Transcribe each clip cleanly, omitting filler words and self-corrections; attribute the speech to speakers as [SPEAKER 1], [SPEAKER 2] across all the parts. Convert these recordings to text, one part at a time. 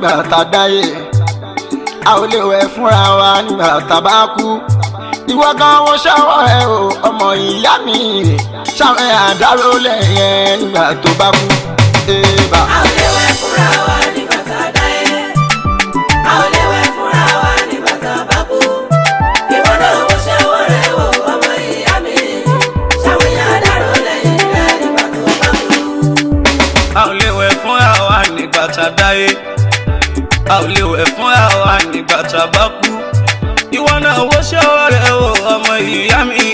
[SPEAKER 1] nígbà tá a dáyé a ò lè wẹ̀ fúnra wa nígbà tá a bá kú ìwọ gan wo ṣọwọ́ ẹ o ọmọ ìyá mi ṣàwọn àdáró lẹ́yìn ẹ nígbà tó bá kú.
[SPEAKER 2] a ò lè wẹ̀ fúnra wa nígbà tá a dáyé a ò lè wẹ̀ fúnra wa nígbà tá a bá kú ìwọ náà wo ṣọwọ́ rẹ o ọmọ ìyá mi ṣàwọn àdáró lẹ́yìn ẹ nígbà tó bá kú.
[SPEAKER 3] a ò lè wẹ̀ fúnra wa nígbà tá a dáyé a ò lè wẹ̀ fúnra wa nígbà tá a bá kú ìwọ náà wo ṣọwọ́ rẹ o ọmọ ìyá mi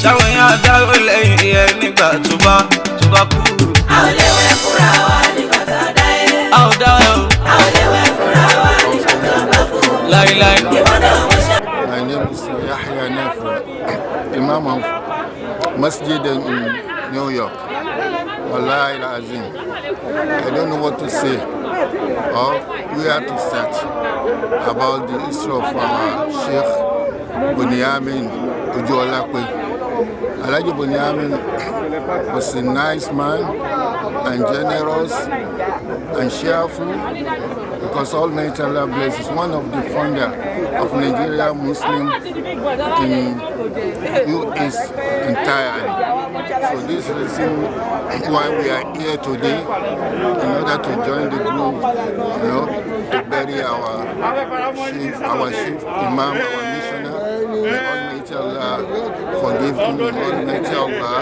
[SPEAKER 3] ṣàwọn àdáró lẹ́yìn ẹ nígbà tó bá kú.
[SPEAKER 2] a ò lè wẹ̀ fúnra wa nígbà tá a dáyé
[SPEAKER 3] a ò dáwẹ́ o.
[SPEAKER 2] a ò lè wẹ̀ fúnra wa nígbà tá a bá kú
[SPEAKER 3] láíláí.
[SPEAKER 2] ìwọ náà wo ṣọwọ́.
[SPEAKER 4] My name is Yahya Nefu, Imam of Masjid in New York. Wallahi Azim. I don't know what to say or where to start about the history of our Sheikh Bunyamin Ojuolape. Alhaji Bunyamin was a nice man and generous and cheerful because Almighty Allah blesses one of the founder of Nigeria Muslim in US entirely. So this is the reason why we are here today in order to join the group, to bury our chief imam, our missioner. May Almighty Allah forgive him, Almighty Allah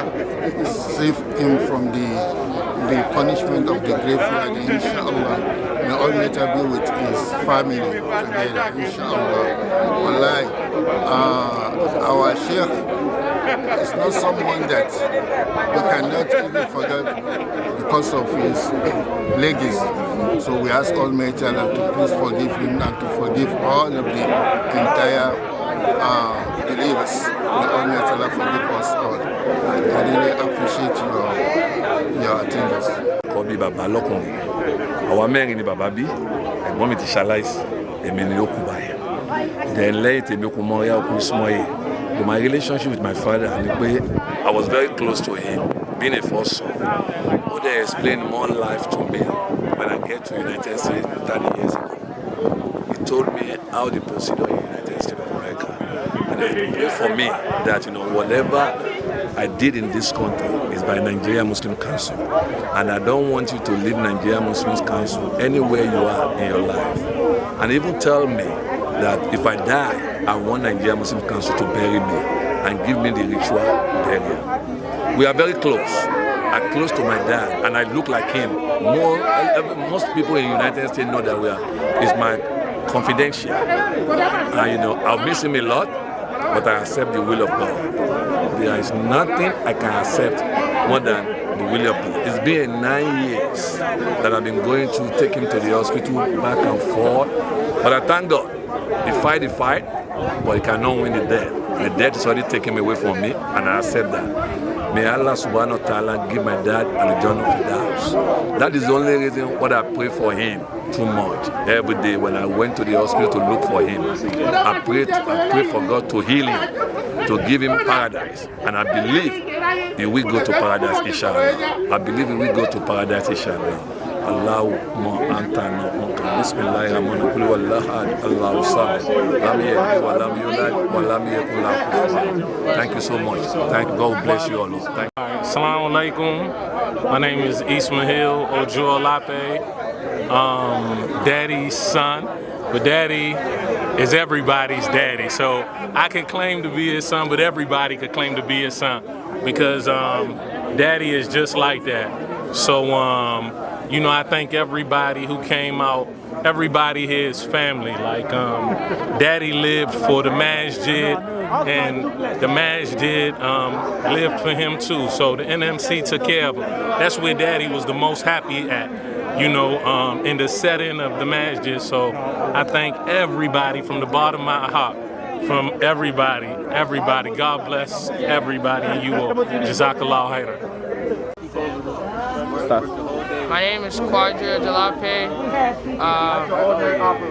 [SPEAKER 4] save him from the punishment of the graveyard, inshallah. May Almighty be with his family together, inshallah. Wallahi, our Sheikh is not someone that we cannot even forget because of his legacy. So we ask Almighty Allah to please forgive him and to forgive all of the entire believers. May Almighty Allah forgive us all. I really appreciate your attendance.
[SPEAKER 5] Kọ́ bí bàbá lọ́kùnrin àwa mẹ́rin ni bàbá bí ẹ̀gbọ́n mi ti ṣaláìsí èmi ni ó kú báyìí then lẹ́yìn tèmi kò mọ ọ̀yá òkú Ismail but my relationship with my father ni pé I was very close to him being a first son ó dẹ̀ explain more life to me when I get to United States 30 years ago he told me how the procedure in United States of America and he prayed for me that whatever I did in this country is by Nigeria Muslim Council, and I don't want you to leave Nigeria Muslim Council anywhere you are in your life. And even tell me that if I die, I want Nigeria Muslim Council to bury me and give me the ritual burial. We are very close. I'm close to my dad, and I look like him. Most people in the United States know that it's my confidential. I'll miss him a lot, but I accept the will of God. There is nothing I can accept more than the will of God. It's been 9 years that I've been going to take him to the hospital back and forth. But I thank God. He fight the fight, but he cannot win the death. The death is already taken away from me, and I accept that. May Allah subhanahu wa ta'ala give my dad a journey of the house. That is the only reason why I pray for him too much. Every day when I went to the hospital to look for him, I pray for God to heal him, to give him paradise. And I believe he will go to paradise, inshallah. I believe he will go to paradise, inshallah. Allahumma anta namuka bismillahir rahmanir rahim wallahu ahad Allahu samad lam yalid wa lam yulad wa lam yakul lahu kufuwan. Thank you so much. Thank God bless you all. Thank you.
[SPEAKER 6] Assalamu alaikum. My name is Ismail Ojuolape, daddy's son, but daddy is everybody's daddy. So I can claim to be his son, but everybody could claim to be his son because daddy is just like that. So I thank everybody who came out. Everybody here is family. Like daddy lived for the masjid, and the masjid lived for him too. So the NMC took care of him. That's where daddy was the most happy at, in the setting of the masjid. So I thank everybody from the bottom of my heart, from everybody. God bless everybody and you all. Jazakallah khairan.
[SPEAKER 7] My name is Quadra Jalape.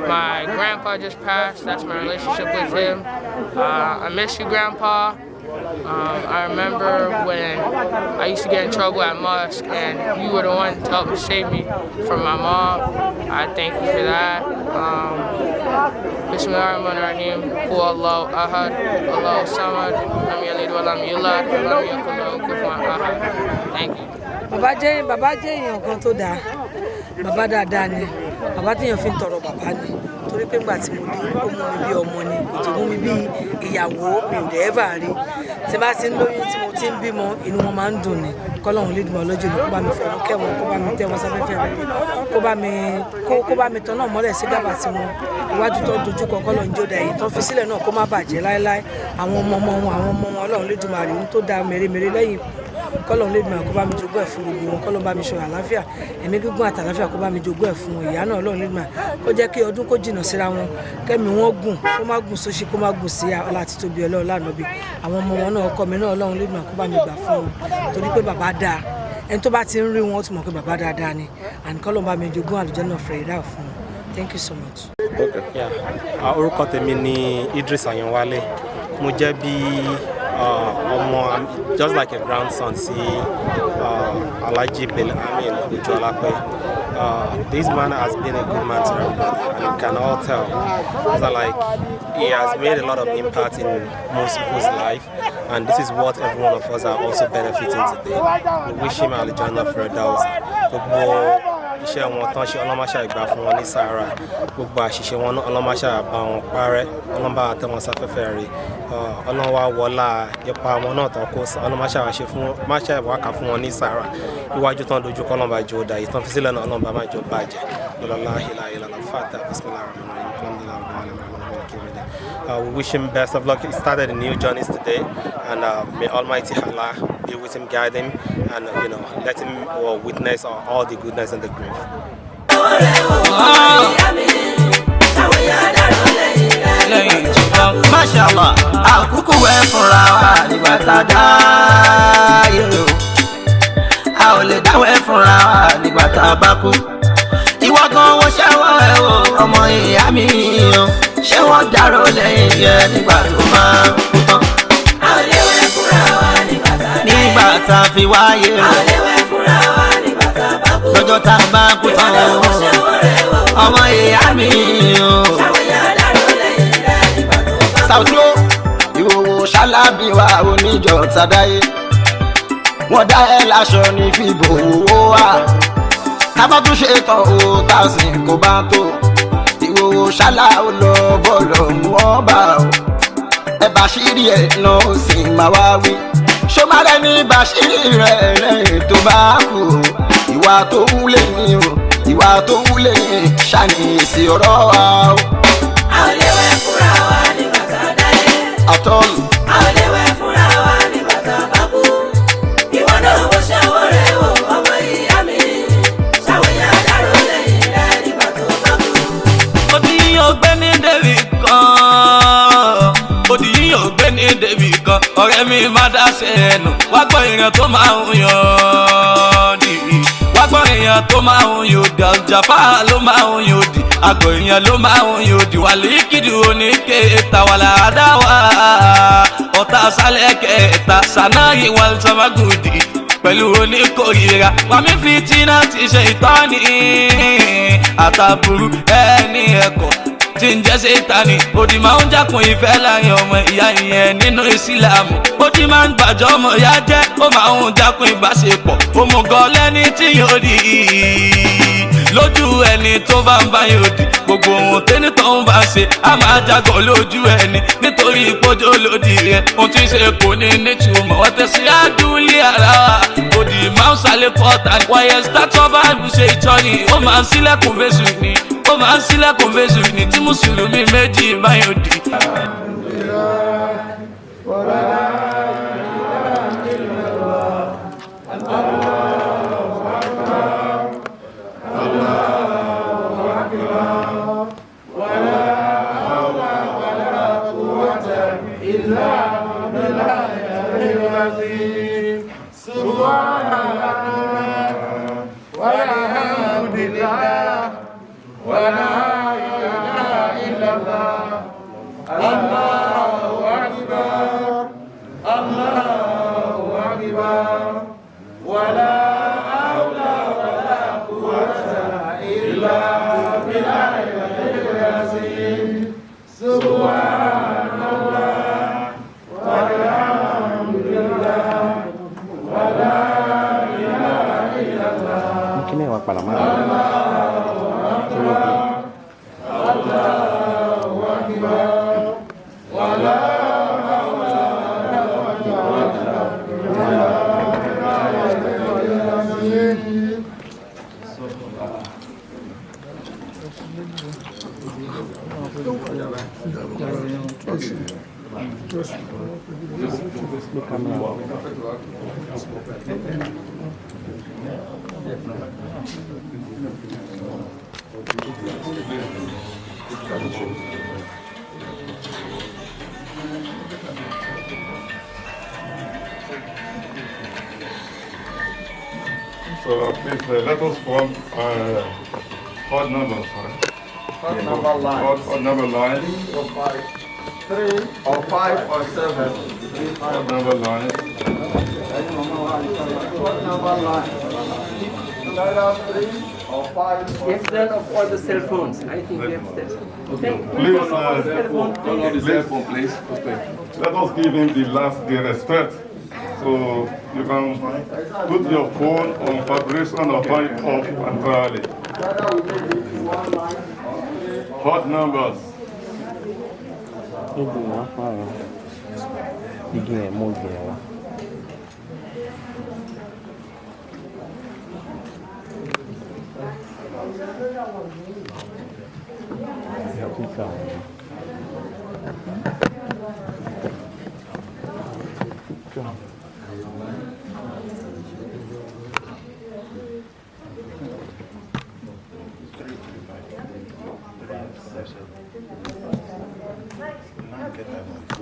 [SPEAKER 7] My grandpa just passed. That's my relationship with him. I miss you, Grandpa. I remember when I used to get in trouble at mosque, and you were the one to help me save me from my mom. I thank you for that. Bismillahirrahmanirrahim. Hu Allahu Ahad, Allahu Samad, Lam Yalid wa Lam Yulad, wa Lam Yakul lahu kufuwan ahad. Thank you.
[SPEAKER 8] Bàbá jẹ́ èèyàn kan tó dáa, bàbá dáadáa ni, bàbá téèyàn fi ń tọrọ bàbá ni, torí pé ńgbà tí mo dé ó mú mi bí ọmọ ni, kò tó mú mi bí ìyàwó mi ò dẹ̀ ẹ́fà rí. Tí bá ti ń lóyún tí mo ti ń bímọ, inú wọn máa ń dùn ni. Kọ́lọ́run Olódùmarè lọ́jọ́ ni kó bá mi fọ̀rọ̀ kẹ́ wọn, kó bá mi tẹ́ wọn sáfẹ́fẹ́ rẹ̀, kó bá mi tán náà mọ́lẹ̀ sí gàbà tí wọn. Iwájú tó ń dojú kọ Kọ́lọ́run jó da èyí tó fi sílẹ̀ náà kó má bàjẹ́ láéláé. Àwọn ọmọ wọn Ọlọ́run Olódùmarè ń tó da mèremère lẹ́yìn Kọ́lọ́run Olódùmarè kó bá mi jogún ẹ̀ fún gbogbo wọn, Kọ́lọ́run bá mi ṣọ́ àlàáfíà, ẹ̀mí gígùn àtàlàáfíà kó bá mi jogún ẹ̀ fún wọn. Ìyá náà Ọlọ́run Olódùmarè kó jẹ́ kí ọdún kó jìnnà síra wọn, kẹ́mi wọn gùn, kó má gùn sóṣì, kó má gùn sí ọlá àti tóbi Ọlọ́run lánàbí. Àwọn ọmọ wọn náà ọkọ mi náà Ọlọ́run Olódùmarè kó bá mi gbà fún wọn, torí pé bàbá dáa, ẹni tó bá ti ń rí wọn ó ti mọ̀ pé bàbá dáadáa ni, and Kọ́lọ́run bá mi jogún àlùjánnà fẹ̀rẹ̀dá fún wọn. Thank you so much.
[SPEAKER 9] Orúkọ tèmi ni Idris Ayanwale. Mo jẹ́ bí ọmọ, just like a grandson sí Alhaji Bello Amin Ojuolape. This man has been a good man to everybody, and you can all tell that like he has made a lot of impact in most people's life, and this is what every one of us are also benefiting today. We wish him Aljanna Firdaus. Iṣẹ́ wọn tán ṣe ọlọ́máṣà ìgbà fún wọn ní sàárà, gbogbo àṣìṣe wọn náà ọlọ́máṣà bá wọn parẹ́, ọlọ́mbà tẹ́ wọn sáfẹ́fẹ́ rí, ọlọ́wà wọlá ipa wọn náà tán kó ọlọ́máṣà ṣe fún máṣà ìwáka fún wọn ní sàárà, iwájú tán dojú kọ́ ọlọ́mbà jò dá ìtàn fi sílẹ̀ náà ọlọ́mbà má jò bàjẹ́ lọ́lá ìlà fàtà we wish him best of luck. He started a new journey today, and may Almighty Allah be with him, guide him, and let him witness all the goodness in the grave.
[SPEAKER 1] Mashallah, àkúkú ẹ̀ fúnra wa nígbà tá a dáyé o. A ò lè dáwọ́ ẹ̀ fúnra wa nígbà tá a bá kú. Ìwọ gan wo ṣẹ́wọ́ ẹ̀ o, ọmọ ìyá mi o. Ṣé wọ́n dárò lẹ́yìn yẹn nígbà tó máa kú tán?
[SPEAKER 2] A ò lè wẹ̀ fúnra wa nígbà tá a dáyé.
[SPEAKER 1] Nígbà tá a fi wáyé o.
[SPEAKER 2] A ò lè wẹ̀ fúnra wa nígbà tá a bá kú.
[SPEAKER 1] Lọ́jọ́ tá a bá kú tán o. Ọmọ ìyá mi o. Sauty o, ìwòwò ṣálábì wa oníjọ tàdáyé. Wọ́n dá ẹ láṣọ ní fìbò owó wa. Tábà tún ṣe tán o, tàṣìn kò bá tó. Ìwòwò ṣálá ó lọ bọ́ọ̀lù wọ́n bá o. Ẹ bàṣírí ẹ̀ náà ó sì máa wá wí. Ṣó má rẹ ní bàṣírí rẹ̀ lẹ́yìn tó bá kú o. Ìwà tó wúlé ni o, ìwà tó wúlé ni ṣàníyèsí ọ̀rọ̀ wa o.
[SPEAKER 2] A ò lè wẹ̀ fúnra wa nígbà tá a dáyé.
[SPEAKER 1] Àtọ́lù.
[SPEAKER 2] A ò lè wẹ̀ fúnra wa nígbà tá a bá kú. Ìwọ náà wo ṣẹ́wọ́ rẹ̀ o, ọmọ ìyá mi. Ṣàwòyà dárò lẹ́yìn rẹ̀ nígbà tó bá kú.
[SPEAKER 3] Odi yóò gbé ní débì kan. Odi yóò gbé ní débì kan. Ọ̀rẹ́ mi má dá ṣe ẹnu. Wá gbọ́ ìrìn tó máa ń yan dìrì. Wá gbọ́ èèyàn tó máa ń yòdì. Àjàfà ló máa ń yòdì. Àgọ̀ èèyàn ló máa ń yòdì. Wà líkìdì oníkèéta wà láàdáwà. Ọ̀tá sálẹ̀ kẹta sànáyì wà sàmágùdì. Pẹ̀lú oníkòyìra wàmí fìtínà ti ṣe ìtọ́ni. Àtàbùrú ẹni ẹ̀kọ́ tí ń jẹ́ Sátánì. Òdì máa ń jákun ìfẹ́ láàrin ọmọ ìyá ìyẹn nínú Ìsìlámù. Òdì máa ń gbàjọ́ ọmọ ìyá jẹ́, ó máa ń jákun ìbáṣepọ̀. Òmùgọ̀ lẹ́ni tí yóò di lójú ẹni tó bá ń bá yóò di. Gbogbo ohun tẹ́ni tó ń bá ṣe á máa jágọ̀ lójú ẹni nítorí ìpọ́jọ́ lòdì rẹ̀. Ohun tí ń ṣe kò ní nítumọ̀ wọ́n tẹ̀sí àdúlé ara wa. Òdì máa ń sálẹ̀ pọ́ta wáyé sítátọ́ bá ṣe ìtọ́ni. Ó máa ń sílẹ̀kùn fèsù ni, ó máa ń sílẹ̀kùn fèsù ni tí mùsùlùmí méjì bá yóò di.
[SPEAKER 4] Allah
[SPEAKER 10] So please let us form odd numbers.
[SPEAKER 1] Odd number line.
[SPEAKER 10] Odd number line.
[SPEAKER 1] 3 or 5. 3 or 5 or 7.
[SPEAKER 10] Odd number line.
[SPEAKER 1] Odd number line. Either 3 or 5 or
[SPEAKER 11] Instead of all the cell phones, I think we have this. Okay.
[SPEAKER 10] Please, let us give him the respect. So you can put your phone on vibration or turn it off entirely. Hot numbers.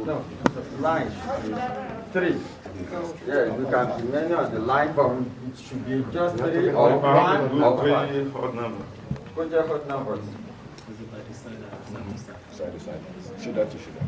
[SPEAKER 1] No, line. 3. Yeah, you can many on the line, but it should be just 3 or 1 or 5.
[SPEAKER 10] Hot numbers.
[SPEAKER 1] Go to hot numbers.
[SPEAKER 10] Side to side. Shoulder to shoulder.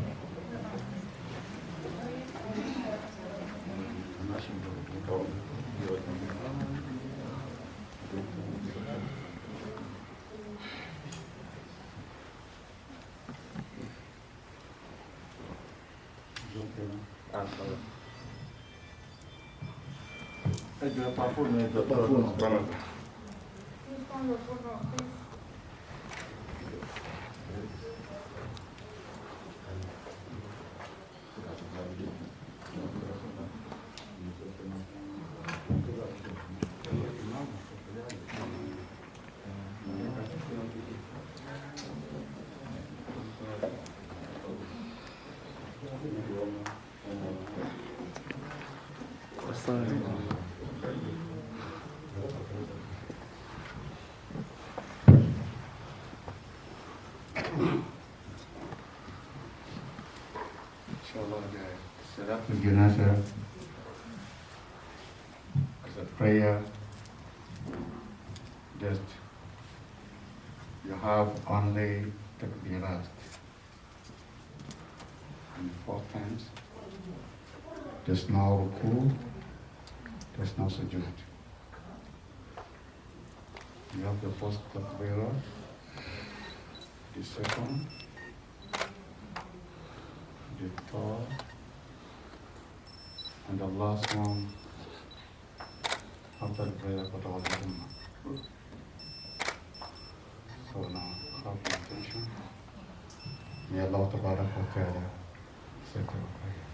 [SPEAKER 12] Janazah as a prayer, just you have only takbirat and 4 times. There's no ruku, there's no sujood. You have the first takbirat, the second, the third, and the last one after the prayer for the Jannah. So now have your attention. May Allah Ta'ala accept your prayer.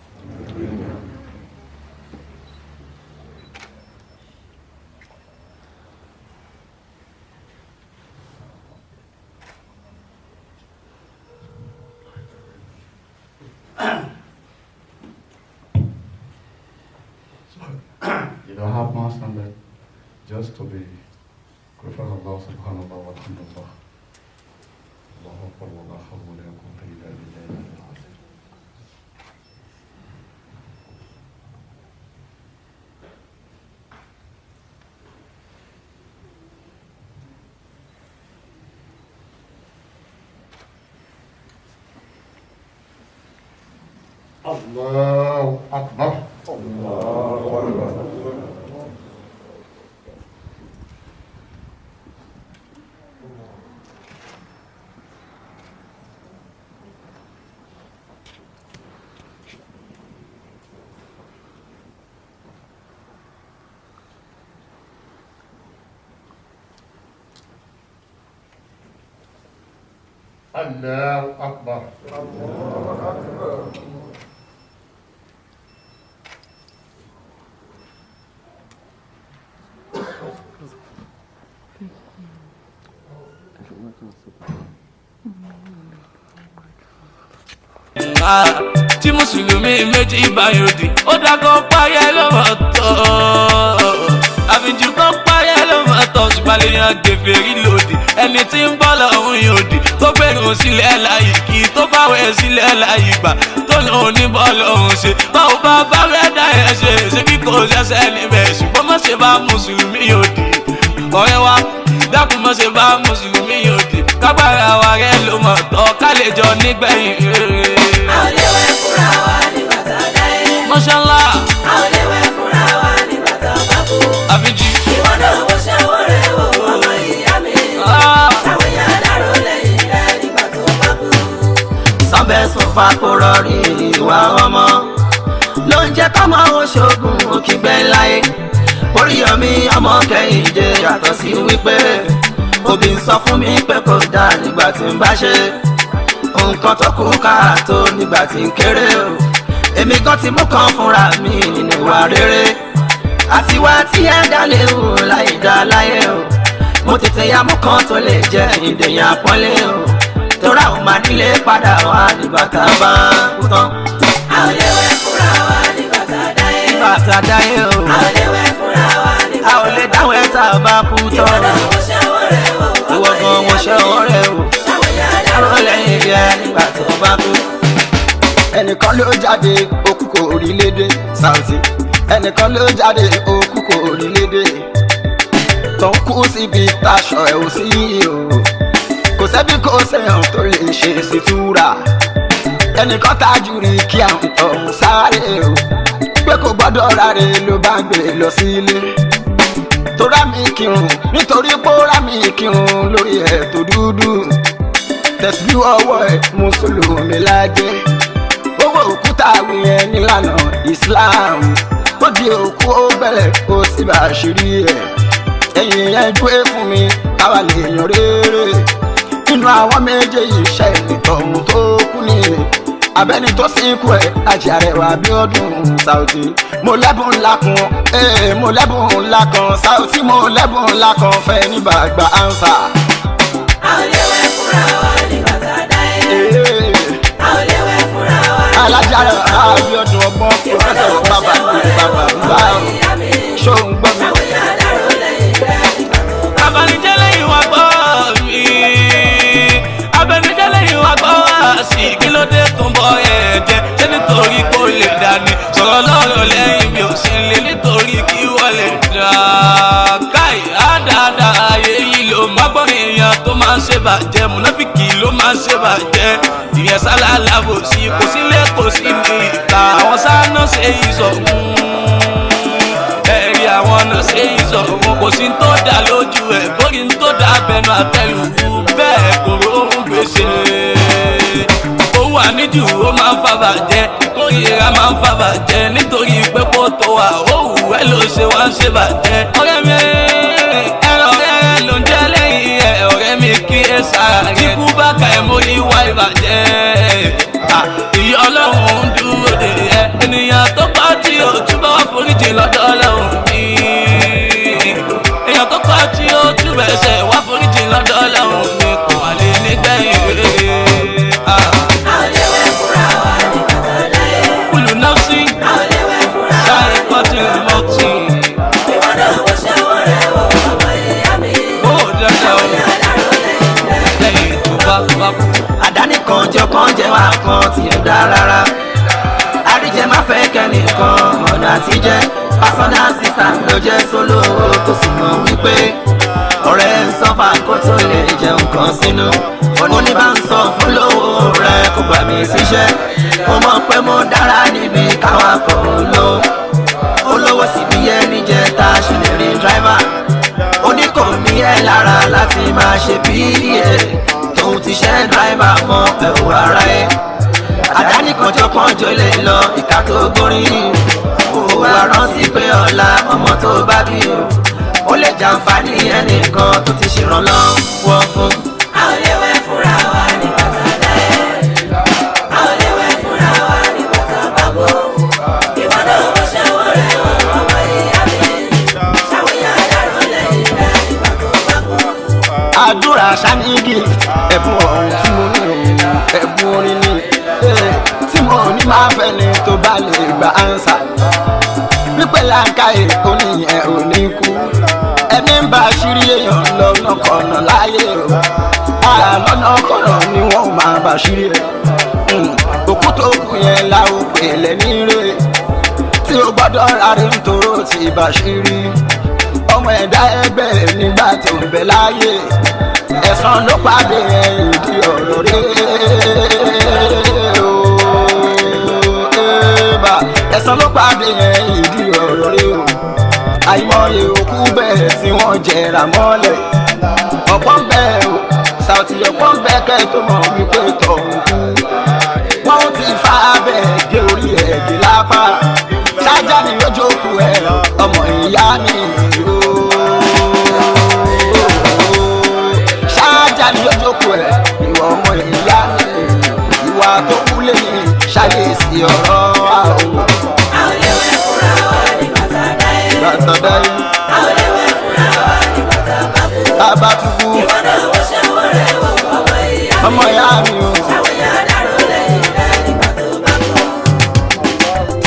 [SPEAKER 12] You don't have more than that, just to be grateful to Allah subhanahu wa ta'ala. Allahu Akbar wa la hawla wa la quwwata illa billah. Allahu Akbar. Allahu Akbar. Allahu Akbar.
[SPEAKER 11] Thank you.
[SPEAKER 3] tí mùsùlùmí méjì bá yòdì ó dákọ̀ páyẹ́ ló mọ̀ tọ́ àfijù kan páyẹ́ ló mọ̀ tọ́ ṣùgbọ́n lè yan gèfèrí lòdì ẹni tí ń bọ́ lọ́hùn yòdì tó gbẹ̀rún sílẹ̀ láyì kí tó fáwẹ̀ sílẹ̀ láyì gbà tó lòun ní bọ́ lọ́hùn ṣe báwo bá bá rẹ̀ dá ẹ̀ ṣe ṣé bí kò ṣẹ̀ṣẹ̀ níbẹ̀ ṣùgbọ́n má ṣe bá mùsùlùmí yòdì ọ̀rẹ́ wa dákun má ṣe bá mùsùlùmí yòdì kágbára wa rẹ̀ ló mọ̀ tọ́ ká lè jọ nígbẹ̀yìn rere.
[SPEAKER 2] a ò lè wẹ̀ fúnra wa nígbà tá a dáyé.
[SPEAKER 3] Mọ́ṣálá.
[SPEAKER 2] a ò lè wẹ̀ fúnra wa nígbà tá a bá kú.
[SPEAKER 3] àfijì.
[SPEAKER 2] ìwọ náà wo ṣẹ́wọ́ rẹ̀ wò ọmọ ìyá mi. táwọn èèyàn dárò lẹ́yìn rẹ̀ nígbà tó bá kú.
[SPEAKER 1] sọ́bẹ̀ sùn fapòrọ̀ rí ìwà ọmọ ló ń jẹ́ kọ́mọ oṣoògùn òkìgbẹ́ láyé Oríyọmí ọmọ Kẹ́hìndé yàtọ̀ sí wípé òbí ń sọ fún mi pé kò dáa nígbà tí ń bá ṣe nǹkan tó kù káàtó nígbà tí ń kéré o èmi gan ti mú kan fúnra mi nínú ìwà rere àtiwá tí ẹ dá léwu láì dá láyé o mo tètè ya mú kan tó lè jẹ ìdèyàn àpọ́nlé o tóra ò máa nílé padà wá nígbà tá a bá kú tán.
[SPEAKER 2] a ò lè wẹ̀ fúnra wa nígbà tá a dáyé.
[SPEAKER 1] nígbà tá a dáyé o
[SPEAKER 2] a ò lè wẹ̀ fúnra wa nígbà
[SPEAKER 1] a ò lè dáwọ́ ẹ̀ tá a bá kú tán.
[SPEAKER 2] ìwọ náà wo ṣẹ́wọ́ rẹ̀ wò
[SPEAKER 1] ìwọ gan mo ṣe ọwọ́ rẹ o
[SPEAKER 2] táwọn èèyàn dárò
[SPEAKER 1] dárò lẹ́yìn rẹ nígbà tó bá kú. ẹnìkan ló jáde òkú kò rí lédè Saoty ẹnìkan ló jáde òkú kò rí lédè tó ń kú síbi táṣọ ẹ̀ ò sí o kò sẹ́bí kò sẹ́yàn tó lè ṣe sí túra ẹnìkan tájú rí kí àwọn ọ̀hún sáré o pé kò gbọ́dọ̀ ráre ló bá gbé lọ sílé tó rá mi kírun nítorí pé ó rá mi kírun lórí ẹ̀ tó dúdú tẹ̀síbí ọwọ́ ẹ̀ mùsùlùmí lájẹ́ owó òkúta wíyẹn nílànà Islam ó di òkú ó bẹ̀rẹ̀ ó sì bá ṣírí ẹ̀ ẹ̀yìn yẹn dúé fún mi káwa lè yan rere nínú àwọn méjèèjì iṣẹ́ ìtọ̀hún tó kú ni abẹ́ni tó sìnkú ẹ̀ Àjàrẹwà Abíọ́dún Saoty mo lẹ́bùn ńlá kan mo lẹ́bùn ńlá kan Saoty mo lẹ́bùn ńlá kan fẹ́ ní bàgbà ánsà.
[SPEAKER 2] a ò lè wẹ̀ fúnra wa nígbà tá a dáyé. a ò lè wẹ̀ fúnra wa nígbà tá a dáyé.
[SPEAKER 1] Àjàrẹwà Abíọ́dún ọgbọ́n pòfẹ́sọ̀ bàbá bá ṣó ń gbọ́ mi.
[SPEAKER 2] táwọn èèyàn dárò lẹ́yìn rẹ̀ nígbà tó bá kú.
[SPEAKER 3] abanijẹ́ lẹ́yìn wá gbọ́ mi abanijẹ́ lẹ́yìn wá gbọ́ sí kí ló dé tó ń bọ́ ẹ̀jẹ̀ ṣé nítorí kó lè dání sọ̀rọ̀ lọ́rọ̀ lẹ́yìn mi ò sí lè nítorí kí wọ́n lè dá káì àdáadáa ayé yìí ló má gbọ́ èèyàn tó máa ń ṣe bàjẹ́ múnáfíkì ló máa ń ṣe bàjẹ́ ìyẹn sálálà bò sí kò sílé kò sí ní ìta àwọn sáà ṣe ìsọ̀gùn ẹ̀rí àwọn náà ṣe ìsọ̀rọ̀ kò sí tó dá lójú ẹ̀ bóyí tó dá bẹnu àtẹlù bẹ́ẹ̀ kò róhùn gbèsè. òun àníjù ó máa ń fàbàjẹ́ ìkórìíra máa ń fàbàjẹ́ nítorí pé kó tó wà òwú ẹ̀ ló ṣe wá ń ṣe bàjẹ́. ọ̀rẹ́ mi ẹ̀rọ rẹ̀ ló ń jẹ́ lẹ́yìn ẹ̀ ọ̀rẹ́ mi kí ẹ sára rẹ̀ kíkú bá ka ẹ̀ mórí wá ìbàjẹ́. ìyá ọlọ́run ń dúró dè ẹ́ ènìyàn tó pa tí ò túbọ̀ wá foríjì lọ́dọ̀ ọlọ́run mi. èèyàn tó pa tí ó túbọ̀ ẹsẹ̀ wá foríjì lọ́dọ̀ ọlọ́run mi kò wà lè nígbẹ̀yìn rere.
[SPEAKER 2] a ò lè wẹ̀ fúnra wa nígbà tá a dáyé.
[SPEAKER 3] kùlù náà sí
[SPEAKER 2] a ò lè wẹ̀ fúnra wa
[SPEAKER 3] sáré kọ́tì mọ́tì.
[SPEAKER 2] ìwọ náà wo ṣẹ́wọ́ rẹ̀ wò ọmọ ìyá mi.
[SPEAKER 3] ó dáadáa o lẹ́yìn tó bá kú.
[SPEAKER 1] àdánìkan jẹ́ kan jẹ́ wá kan tiẹ̀ dá rárá àríjẹ má fẹ́ kẹ́nìkan ọ̀nà àtijẹ́ personal assistant ló jẹ́ sólò tó sì mọ̀ wípé ọ̀rẹ́ ń sọ́fà kó tó lè jẹun kan sínú oníbà ń sọ fún lówó rẹ̀ kó gbà mí síṣẹ́ mo mọ̀ pé mo dára níbi káwa kò lò olówó sì bí ẹni jẹ́ tá a ṣe lè rí driver oníkò ní ẹ̀ lára láti máa ṣe bí ẹ̀ tóun ti ṣe driver mọ́ ẹ̀wù ara ẹ̀ àdáni kànjọ́kànjọ́ lè lọ ìka tó gbórin ó wá rántí pé ọ̀la ọmọ tó bá bí o ó lè jàǹfààní ẹnìkan tó ti ṣèrànlọ́wọ́ fún.
[SPEAKER 2] a ò lè wẹ̀ fúnra wa nígbà tá a dáyé. a ò lè wẹ̀ fúnra wa nígbà tá a bá kú. ìwọ náà wo ṣẹ́wọ́ rẹ̀ wò ọmọ ìyá mi. táwọn èèyàn dárò lẹ́yìn rẹ̀ nígbà tó bá kú.
[SPEAKER 1] àdúrà ṣánígì ẹ̀bùn ọ̀hún tí mo ní bá lè gba ánsà wípé làǹkàyè oníyẹn ò ní kú ẹni ń bá ṣírí èèyàn lọ́nà kọ̀nà láyé o lọ́nà kọ̀nà ni wọ́n máa bá ṣírí ẹ̀ òkú tó kù yẹn la ó pè lẹ́ni rè tí o gbọ́dọ̀ rárí nítorí ó ti bá ṣírí ọmọ ẹ̀dá ẹgbẹ́ nígbà tó ń bẹ láyé ẹ̀san ló pàdé ẹ̀yìn di ọ̀rọ̀ rẹ̀ ẹ̀san ló pàdé ẹ̀yìn di ọ̀rọ̀ rẹ̀ o àìmọye òkú bẹ́ẹ̀ tí wọ́n jẹrà mọ́lẹ̀ ọ̀pọ̀ ń bẹ o Saoty ọ̀pọ̀ ń bẹ kẹ́ tó mọ̀ wípé tọ̀hún kú wọ́n ti fa abẹ́ gé orí ẹ̀ gé lápá ṣáájá ni yóò jókòó ẹ̀ ọmọ ìyá mi ṣáájá ni yóò jókòó ẹ̀ ìwọ ọmọ ìyá mi ìwà tó kú lẹ́yìn ṣàlẹ́sì ọ̀rọ̀ àwọn.
[SPEAKER 2] a ò lè wẹ̀ fúnra wa ní bàtà dáyé.
[SPEAKER 1] bàtà dáyé.
[SPEAKER 2] a ò lè wẹ̀ fúnra wa ní bàtà bàbú.
[SPEAKER 1] bàbá tukú.
[SPEAKER 2] ìwọ náà wọ́n ṣe wọ́n rẹ̀ wọ̀ ọmọ ìyá mi o. àwọn ìyá dàrú lẹ́yìn rẹ̀ nígbà tó bá kú.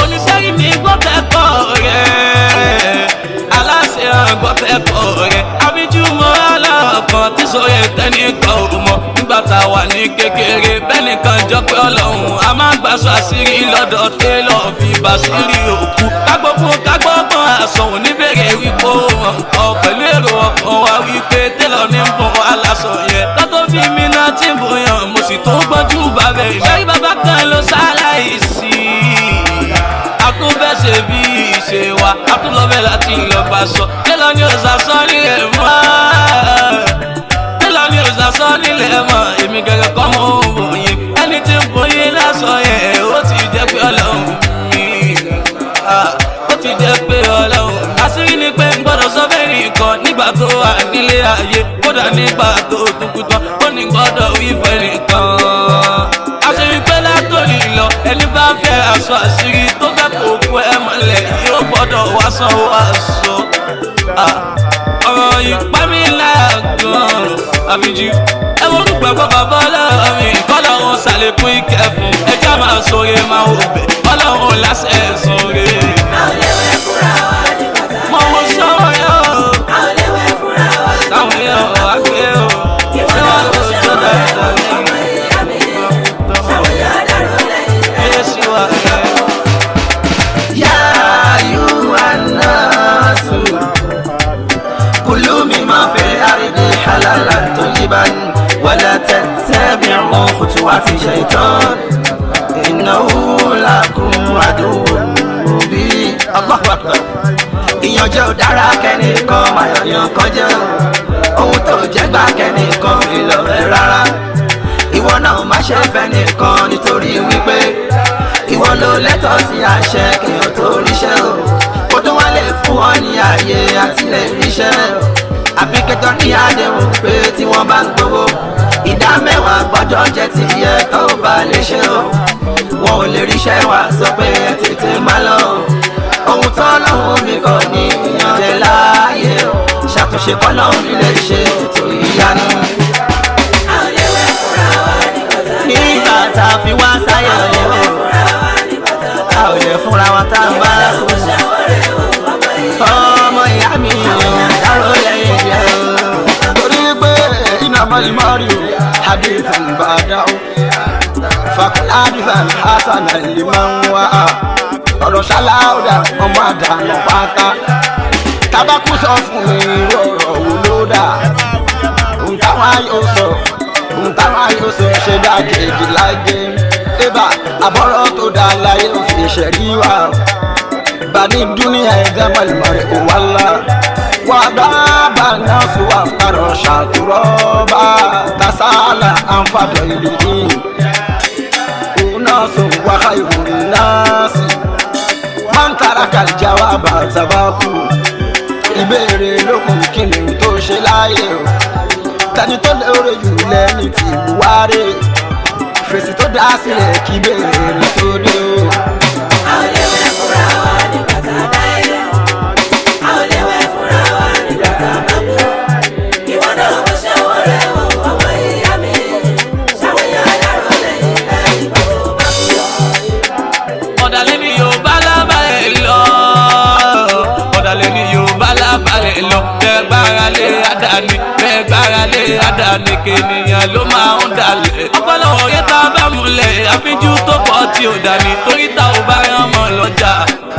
[SPEAKER 3] oníṣẹ́yìn mi gbọ́ kẹ́kọ̀ọ́ rẹ̀ aláṣẹ gbọ́ kẹ́kọ̀ọ́ rẹ̀ àbíjú mọ́ aláàkàn tí sọ̀rọ̀ tẹ́nìkan ò mọ̀ nígbà tá a wà ní kékeré bẹ́nìkan jọ pé ọlọ́run a máa ń gbàṣọ àṣírí lọ́dọ̀ télọ̀ fi bàṣírí òkú kágbọ́gbọ́n àsọ̀hún níbẹ̀rẹ̀ wípé ó hàn kọ́ pẹ̀lú èrò ọkàn wa wípé télọ̀ ní ń bọ̀ aláṣọ yẹn tọ́tọ́ fi mí náà tí ń bòyàn mo sì tó gbọ́njú bàbẹ̀ ìṣẹ́rí bàbá kan ló ṣaláìsí akúnfẹ́sẹ̀ bí ìṣe wa atúlọ́bẹ̀ láti lọ́gbà sọ télọ̀ ní òṣàṣọ nílẹ̀ mọ́ télọ̀ ní òṣàṣọ nílẹ̀ mọ́ èmi gẹ́gẹ́ kọ́ mọ́ òbòyìn ẹni tí ń bòyìn lásọ yẹn ó ti jẹ́ pé ọlọ́run mi ó ti jẹ́ pé ọlọ́run àṣírí ni pé ń gbọ́dọ̀ sọ bẹ́ẹ̀ nìkan nígbà tó wà nílé ayé kódà nígbà tó dúkú tán ó ní gbọ́dọ̀ wí fẹ́ nìkan àṣírí pé látòrí lọ ẹni bá fẹ́ aṣọ àṣírí tó fẹ́ kó kú ẹ mọ́lẹ̀ yóò gbọ́dọ̀ wá sanwó aṣọ ọ̀rọ̀ ìpá mi láyà gan-an àfijì ẹ wọ́n ń gbàgbọ́ bàbá ọlọ́run mi kọ́lọ́run ṣàlékún ìkẹ́ fún ẹjẹ́ máa sọ̀rọ̀ máa wò bẹ̀ ọlọ́run láṣẹ sọ̀rọ̀.
[SPEAKER 2] a ò lè wẹ̀ fúnra wa ní bàtà dáyé.
[SPEAKER 3] mo mọ sọ́wọ́ yọ.
[SPEAKER 2] a ò lè wẹ̀ fúnra wa ní
[SPEAKER 3] táwọn yọ àgbẹ̀ o.
[SPEAKER 2] ìwọ náà wọ́n ṣe wọ́n rẹ̀ wọ̀ ọmọ ìyá mi. àwọn ìyá dàrú lẹ́yìn rẹ̀.
[SPEAKER 3] Yéṣu wa.
[SPEAKER 1] yá ayyuhan-nasu kulu mimma fil ardi halalan tayyiban wala tattabi'u khutuwati shaytan innahu lakum aduwwun mubin. Allahu akbar. ìyànjẹ ò dára kẹ́nìkan mayọ̀yàn kan jẹ́ ohun tó jẹ́ gbà kẹ́nìkan fi lọ rẹ̀ rárá ìwọ náà má ṣe fẹ́ nìkan nítorí wípé ìwọ ló lẹ́tọ̀ọ́ sí àṣẹ kéèyàn tó ríṣẹ́ o kó tó wá lè fún wọn ní ààyè àti lè ríṣẹ́ àbí kẹtọ́ ní àdéhùn pé tí wọ́n bá ń gbowó ìdá mẹ́wàá gbọ́dọ̀ jẹ́ ti yẹ tó bá lè ṣe o wọn ò lè ríṣẹ́ wa sọ pé ẹ tètè má lọ ohun tó lọ́hùn mi kọ́ ní ìyànjẹ láàyè o ṣàtúnṣe kọ́ lọ́hùn mi lè ṣe ètò ìyanu.
[SPEAKER 2] a ò lè wẹ̀ fúnra wa ní bàtà dáyé.
[SPEAKER 1] nígbà tá a fi wá sáyà lọ a ò lè fúnra wa tá a bá kú ọmọ ìyá mi dárò lẹ́yìn jẹ́ o. torí pé iná mọ́lìmọ́rì o hadithan bàdá o fakul hadithan hasanan liman wá ọ̀rọ̀ ṣáláúdà ọmọ àdánù pátá tábàkù sọ fún mi irú ọ̀rọ̀ wo ló dà ohun táwọn ayọ̀ sọ ohun táwọn ayọ̀ sọ ṣe dákejì láyé ébà àbọ̀rọ̀ tó dá láyé òfin ṣẹ̀rí wa bani dúníà ẹ̀dá mọ̀lẹ́mọ̀rẹ́ kò wá lá wà dábà náà fún wa kárọ̀ ṣàtúrọ̀ bá tasálà àǹfààní ìlú yìí òun náà sọ wáhà ìròyìn náà sí man taraka al-jawaba tabaku ìbéèrè lókun kíni tó ṣe láyé o tani tó lóore jù lẹ́ni tí buhari fèsì tó dá sílẹ̀ kí béèrè tó dé o.
[SPEAKER 2] a ò lè wẹ̀ fúnra wa ní bàtà dáyé. a ò lè wẹ̀ fúnra wa ní bàtà bàbú. ìwọ náà wọ́n ṣe wọ́n rẹ̀ wọ̀ ọmọ ìyá mi. ṣàwọn ìyá dàrú lẹ́yìn rẹ̀ nígbà tó bá kú.
[SPEAKER 3] ọ̀dàlẹ́ mi dání kènìyàn ló máa ń dalẹ̀. ọ̀pọ̀lọpọ̀ yẹn tá a bá múlẹ̀ àfíjú tó pọ̀ tí ò dání torí tá ò bá rán mọ́ lọ́jà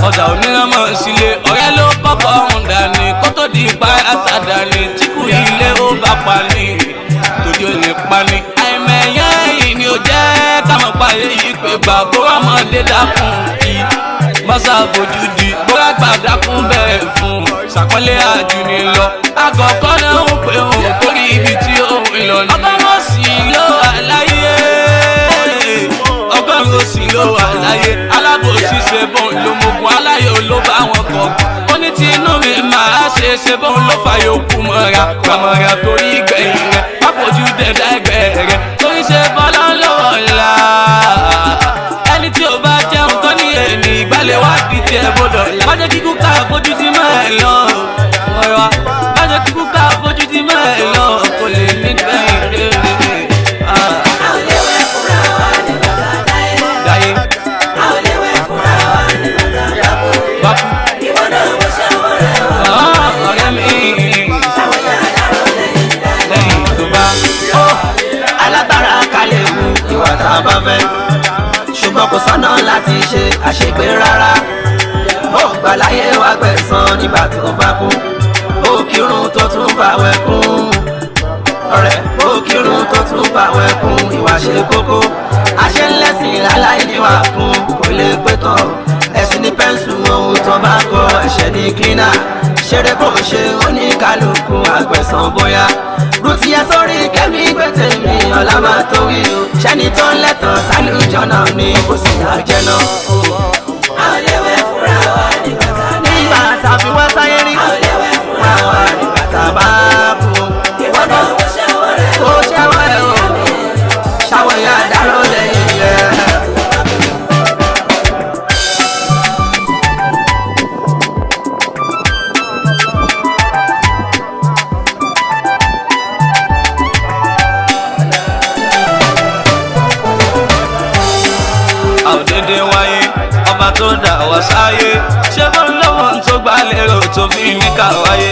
[SPEAKER 3] ọjà ò ní rán mọ́ sílé ọ̀rẹ́ ló kọ́kọ́ ń dání kó tó di ipa àtàdání tí kù ilé ó bá pa ní tójú ò lè pa ní. àìmẹ̀yẹ yìí ni ó jẹ́ káwọn parí yìí pé gbàgbó ọmọdé dákun kí mọ́sá fojú di bóra gbàdákun bẹ́ẹ̀ fún ṣàpọ́nlé àjùní lọ. àkọ́kọ́ náà ń pè òun torí ibi tí òun lọ ní. ọgọ́rùn-ún sì ló wà láyé ọgọ́rùn-ún sì ló wà láyé alábòsí ṣe bọ́n ló mogun aláyọ̀ ló bá wọn kọ̀ ó ní tí inú mi máa ṣe bọ́n ló fa yòókù mọ́ra gbàmọ́ra torí ìgbẹ̀yìn rẹ̀ má fojú dẹ̀dá ẹgbẹ́ rẹ̀ torí ṣe bọ́lá lọ́wọ́ ńlá ẹni tí ó bá jẹun tó ní èmi ìgbàlẹ̀ wá di tiẹ̀ bọ́dọ̀ la má jẹ́ kíkú ká fojú ti mọ́ ẹ lọ ọ̀rọ̀ má jẹ́ kíkú ká fojú ti mọ́ ẹ lọ kò lè ní gbẹ̀yìn rẹ̀.
[SPEAKER 1] alágbára kalẹ̀ wù ìwà tá a bá fẹ́ ṣùgbọ́n kò sọ́nà láti ṣe àṣegbé rárá ó gbà láyé wá gbẹ̀san nígbà tó bá kú ó kírun tó tún báwẹ̀ kún ọ̀rẹ́ ó kírun tó tún báwẹ̀ kún ìwà ṣe kókó àṣẹ ńlẹ́sìn láláì níwà kún kò lè pé tán ẹ̀sìn ní pẹ́ńsù ohun tó bá kọ ẹ̀ṣẹ̀ ní kílínà ṣeré kò ṣe oníkálukú àgbẹ̀san bóyá rúti ẹ sórí kẹ́mi gbẹ̀tẹ̀ mi ọ̀la máa tó wí o ṣẹ́ni tó ń lẹ́tàn sálùjọ́ náà ní kò sí àjẹ́ náà.
[SPEAKER 2] a ò lè wẹ̀ fúnra wa nígbà tá a dá
[SPEAKER 1] nígbà tá a fi wá sáyé rí
[SPEAKER 2] a ò lè wẹ̀ fúnra wa
[SPEAKER 1] nígbà tá a bá kú.
[SPEAKER 2] ìwọ náà ó ṣẹ́wọ́ rẹ̀
[SPEAKER 1] ó ṣẹ́wọ́ ẹ̀ o ṣàwọ̀ ìyá àdáró lẹ́yìn rẹ̀.
[SPEAKER 3] àòdédé wáyé ọba tó dà wá sáyé ṣé bó ń lọ́wọ́ tó gbá lérò tó fi ní ká wáyé.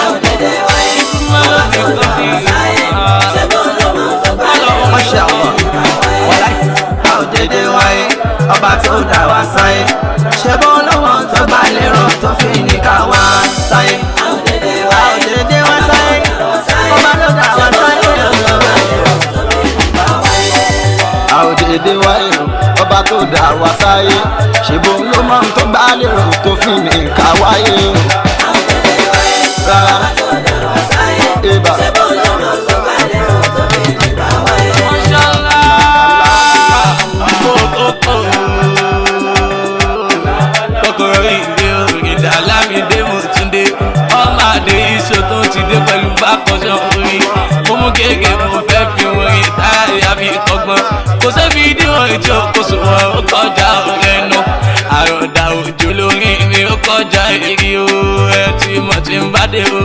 [SPEAKER 2] àòdédé wáyé ọba tó dà wá sáyé ṣé bó ń lọ́wọ́ tó gbá lérò tó fi ní ká wáyé.
[SPEAKER 1] àòdédé wáyé ọba tó dà wá sáyé ṣé bó ń lọ́wọ́ tó gbá lérò tó fi ní ká wá sáyé.
[SPEAKER 2] àòdédé wá
[SPEAKER 1] sáyé ọba tó dà wá sáyé àòdédé wáyé ọba tó dà wá sáyé ṣèbó ló mọ tó gbá lérò tó fi ní ká wáyé.
[SPEAKER 2] àòdédé wáyé ọba tó dà wá sáyé ṣé bó ń lọ́wọ́ tó gbá lérò tó fi ní ká wáyé.
[SPEAKER 3] kòkòrò ìdè òrìdà lámìdé mòtúndé ọmọ àdé iṣó tó ti dé pẹ̀lú bákọ̀ṣọ́ orin mo mú kéèké mo fẹ́ fi orin táyà fi kọ́gbọ́n kò sẹ́fi díwọ̀n ìjọ kò sùnwọ̀n ó kọjá ọ̀rẹ́ nù àròdà òjò lórí mi ó kọjá èrè o ẹ tí mo ti ń bá dé o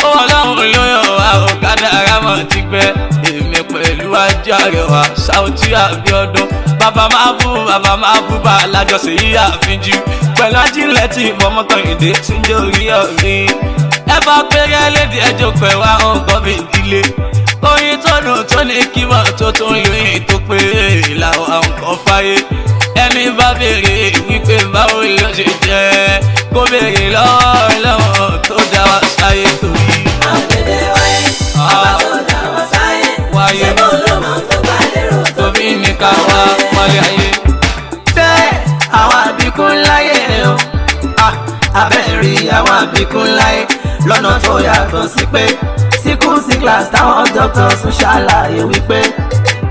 [SPEAKER 3] ó ọlọ́run ló yàn wá ọ̀kadà arámọ̀ ti gbẹ èmi pẹ̀lú ajá rẹwà Saoty Abiodun bàbá máa bú bá alájọsẹ̀ yìí àfinjú pẹ̀lú ajílẹ̀ tí ìfọmọ́tàn èdè tí ń jẹ́ orí ọ̀rin ẹ bá péré lédi ẹjọ́ pẹ̀lú àwọn nǹkan fi ìdílé oyin tó dùn tó ní kíwọ́n tó tún lóyìn tó pé làwọn nǹkan fáyé ẹni bá béèrè wípé báwo ló ṣe jẹ́ kó béèrè lọ́wọ́ tó dá wa sáyé torí.
[SPEAKER 2] àòdédé wáyé ọba tó dà wá sáyé ṣé bó ń lọ́wọ́ tó gbá lérò tó fi ní ká
[SPEAKER 3] wá wálé ayé.
[SPEAKER 1] bẹ́ẹ̀ àwọn àbíkún láyé o abẹ́rí àwọn àbíkún láyé lọ́nà tó yàtọ̀ sí pé síkú sí class táwọn doctors ń ṣàlàyé wípé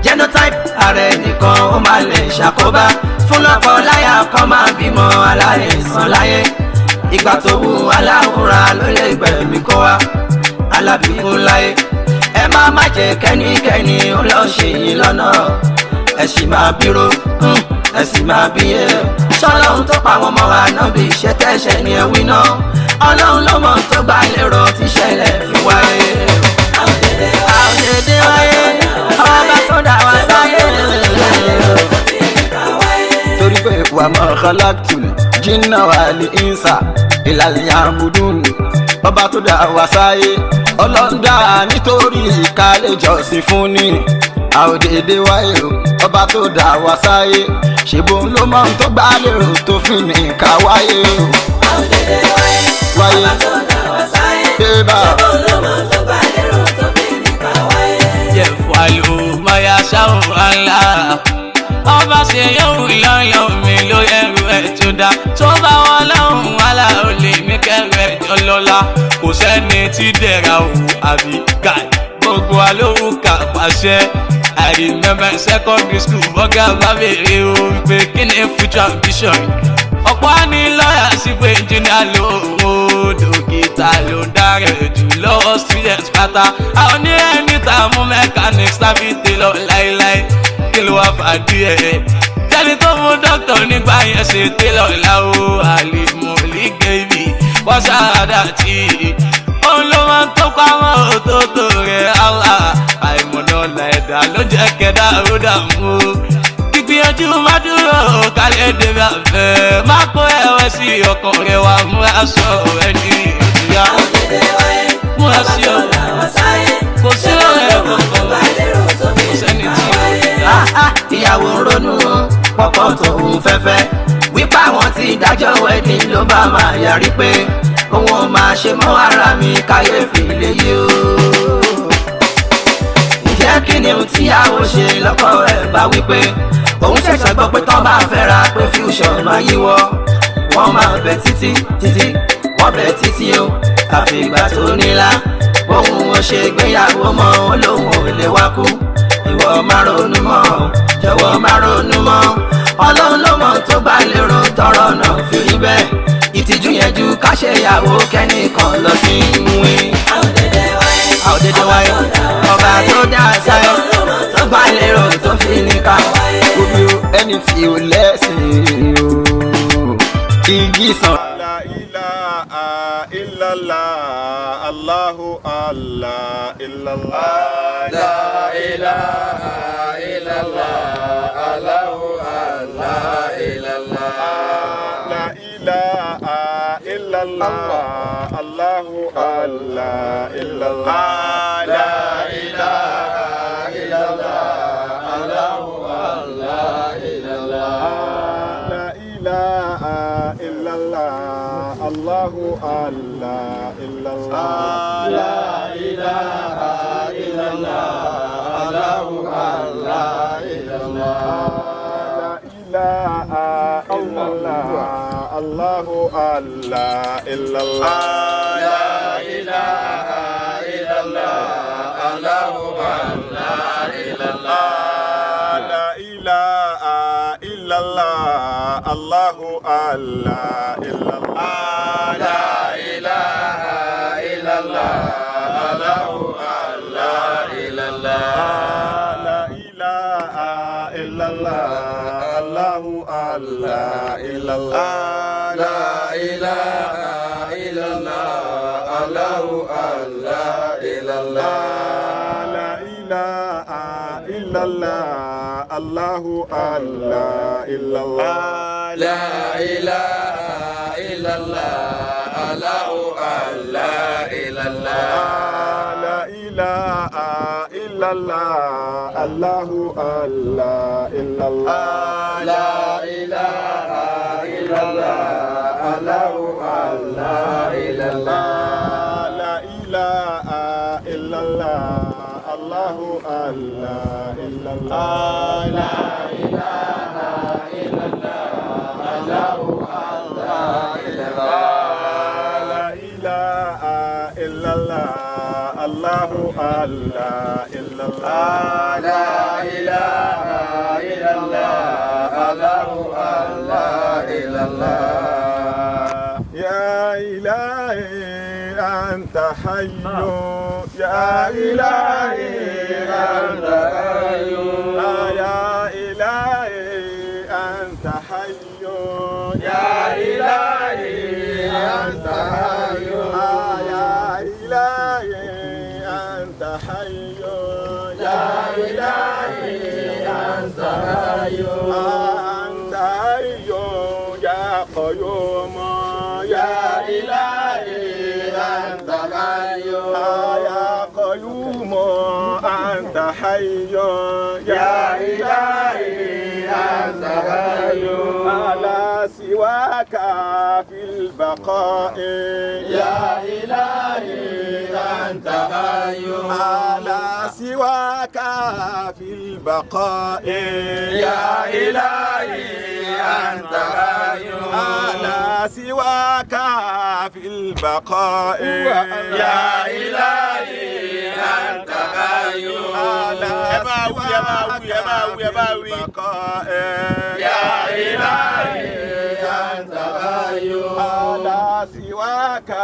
[SPEAKER 1] genotype ààrẹ nìkan ó máa lè ṣàkóbá fún lọ́kọ láyà kan máa bímọ aláìsàn láyé ìgbà tó wù aláwòrán ló lè gbẹ̀mí kó wá alábìkún láyé ẹ má jẹ́ kẹ́nikẹ́ni ó lọ ṣe yín lọ́nà ẹ sì máa bíró ẹ sì máa bí ẹ ṣọlọ́run tó pa àwọn ọmọ wa náà bí iṣẹ́ tẹ̀ṣẹ̀ ni ẹ wí náà ọlọ́run ló mọ̀ tó gbà lérò tí ṣẹlẹ̀ fi wáyé. àòdédé wáyé ọba tó dà wá sáyé. torí pé wà á mọ̀ khalaqtul jinna wal insa illa liya'budun ọba tó dá wa sáyé ọlọ́ndà nítorí ká lè jọ́sìn fún ni àòdèdè wáyé o ọba tó dá wa sáyé ṣèbó ló mọ ohun tó gbá lérò tó fi ní ká wáyé o.
[SPEAKER 2] àòdèdè wáyé ọba tó dá wa sáyé ṣèbó ló mọ ohun tó gbá lérò tó fi ní ká wáyé.
[SPEAKER 3] Yẹ̀fàlù máyà ṣáhùn àlá ọba ṣe yóò lọ́yọ̀ mi ló ẹrù ẹ̀ tó dá tó bá wọn lọ́hùn wàhálà ò lè mí kẹrù ẹ̀ jọ lọ́la kò sẹ́ni tí dẹ̀ra òwò àbí gàì gbogbo alóhùn kà pàṣẹ. I remember secondary school bọ́gà bá bèrè o wípé kí ni future ambition ọ̀pọ̀ á ní lọ́yà sí pé engineer ló dókítà ló ń dárẹ̀ jù lọ́wọ́ students pátá àwọn ní ẹni tá a mú mechanics tàbí tailor láéláé kí ló wá fàdí ẹ̀ jẹ́ni tó mú doctor nígbà yẹn ṣe tailor láwo àlèmọ̀lì gẹ̀ẹ́bì wọ́n ṣáàdà tí òun ló máa ń tó pamọ́ òtótó rẹ̀ Allah àìmọ̀nà ọ̀la ẹ̀dá ló jẹ́ kẹ́dá ó dààmú o gbìyànjú má dúró kálẹ̀ débi àfẹ́ má kó ẹ̀wẹ̀ sí ọkàn rẹ̀ wá múra sọ ẹni ìyá múra sí ọ kò sí ọ̀rẹ́ kankan kò sẹ́ni tí ó yá.
[SPEAKER 1] ìyàwó ń ronú pọ̀pọ̀ tòun fẹ́fẹ́ wípé àwọn tí dájọ́ wedding ló bá máa yarí pé òun ò máa ṣe mọ́ ara mi káyéfì léyìí o. ǹjẹ́ kí ni ohun tíyàwó ṣe lọ́kọ rẹ̀ bá wípé òun ṣẹ̀ṣẹ̀ gbọ́ pé tán bá fẹ́ra pé fusion máa yíwọ́ wọ́n máa bẹ títí wọ́n bẹ títí o àfi ìgbà tó nílá òun ò ṣe gbéyàwó mọ́ òun lòun ò lè wá kú ìwọ máa ronú mọ́ jọ̀wọ́ máa ronú mọ́ ọlọ́run ló mọ̀ tó bá lérò tọrọ náà fi rí bẹ́ẹ̀ ìtìjú yẹn ju ká ṣe ìyàwó kẹ́nìkan lọ sí ìwé. àòdèdè wáyé ọba tó dá sáyé tó bá lérò tó fi ní ká omi o ẹni tí ò lẹ́sìn o igi sàn.
[SPEAKER 13] La ilaha illallah Allahu Allah illallah.
[SPEAKER 2] La ilaha illallah Allahu Allah illallah.
[SPEAKER 13] La ilaha illallah Allahu Allah illallah.
[SPEAKER 2] La ilaha illallah Allahu Allah illallah.
[SPEAKER 13] La ilaha illallah Allahu Allah illallah.
[SPEAKER 2] La ilaha illallah Allahu Allah illallah.
[SPEAKER 13] Allahu Allah illallah.
[SPEAKER 2] La ilaha illallah Allahu Allah illallah.
[SPEAKER 13] La ilaha illallah Allahu Allah illallah.
[SPEAKER 2] La ilaha illallah Allahu Allah illallah.
[SPEAKER 13] La ilaha illallah Allahu Allah illallah.
[SPEAKER 2] La ilaha illallah Allahu Allah illallah.
[SPEAKER 13] La ilaha illallah Allahu Allah illallah.
[SPEAKER 2] La ilaha illallah Allahu Allah illallah.
[SPEAKER 13] La ilaha illallah Allahu Allah illallah.
[SPEAKER 2] La ilaha illallah Allahu Allah illallah.
[SPEAKER 13] La ilaha illallah Allahu Allah illallah.
[SPEAKER 2] La ilaha illallah Allahu Allah illallah.
[SPEAKER 13] La ilaha illallah Allahu Allah illallah.
[SPEAKER 2] La ilaha illallah Allahu Allah illallah.
[SPEAKER 13] Ya ilahi anta hayyu ya ilahi anta hayyu ya ilahi anta hayyu ya ilahi anta hayyu ya ilahi anta hayyu ya ilahi anta hayyu anta hayyu ya qayyum ya ilahi anta سواك في البقاء
[SPEAKER 14] يا إلهي أنت حي
[SPEAKER 13] على سواك في البقاء
[SPEAKER 14] يا إلهي أنت حي
[SPEAKER 13] على سواك في البقاء
[SPEAKER 14] يا إلهي أنت حي
[SPEAKER 13] على سواك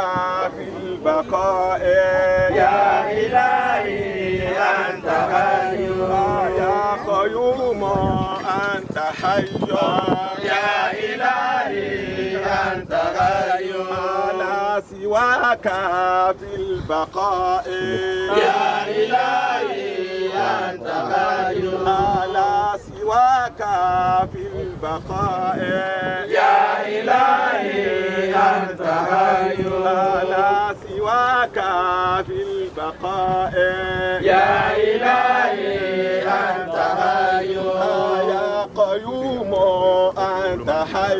[SPEAKER 13] في البقاء
[SPEAKER 14] يا إلهي أنت حي
[SPEAKER 13] على سواك في البقاء
[SPEAKER 14] يا إلهي أنت حي
[SPEAKER 13] يا قيوم أنت حي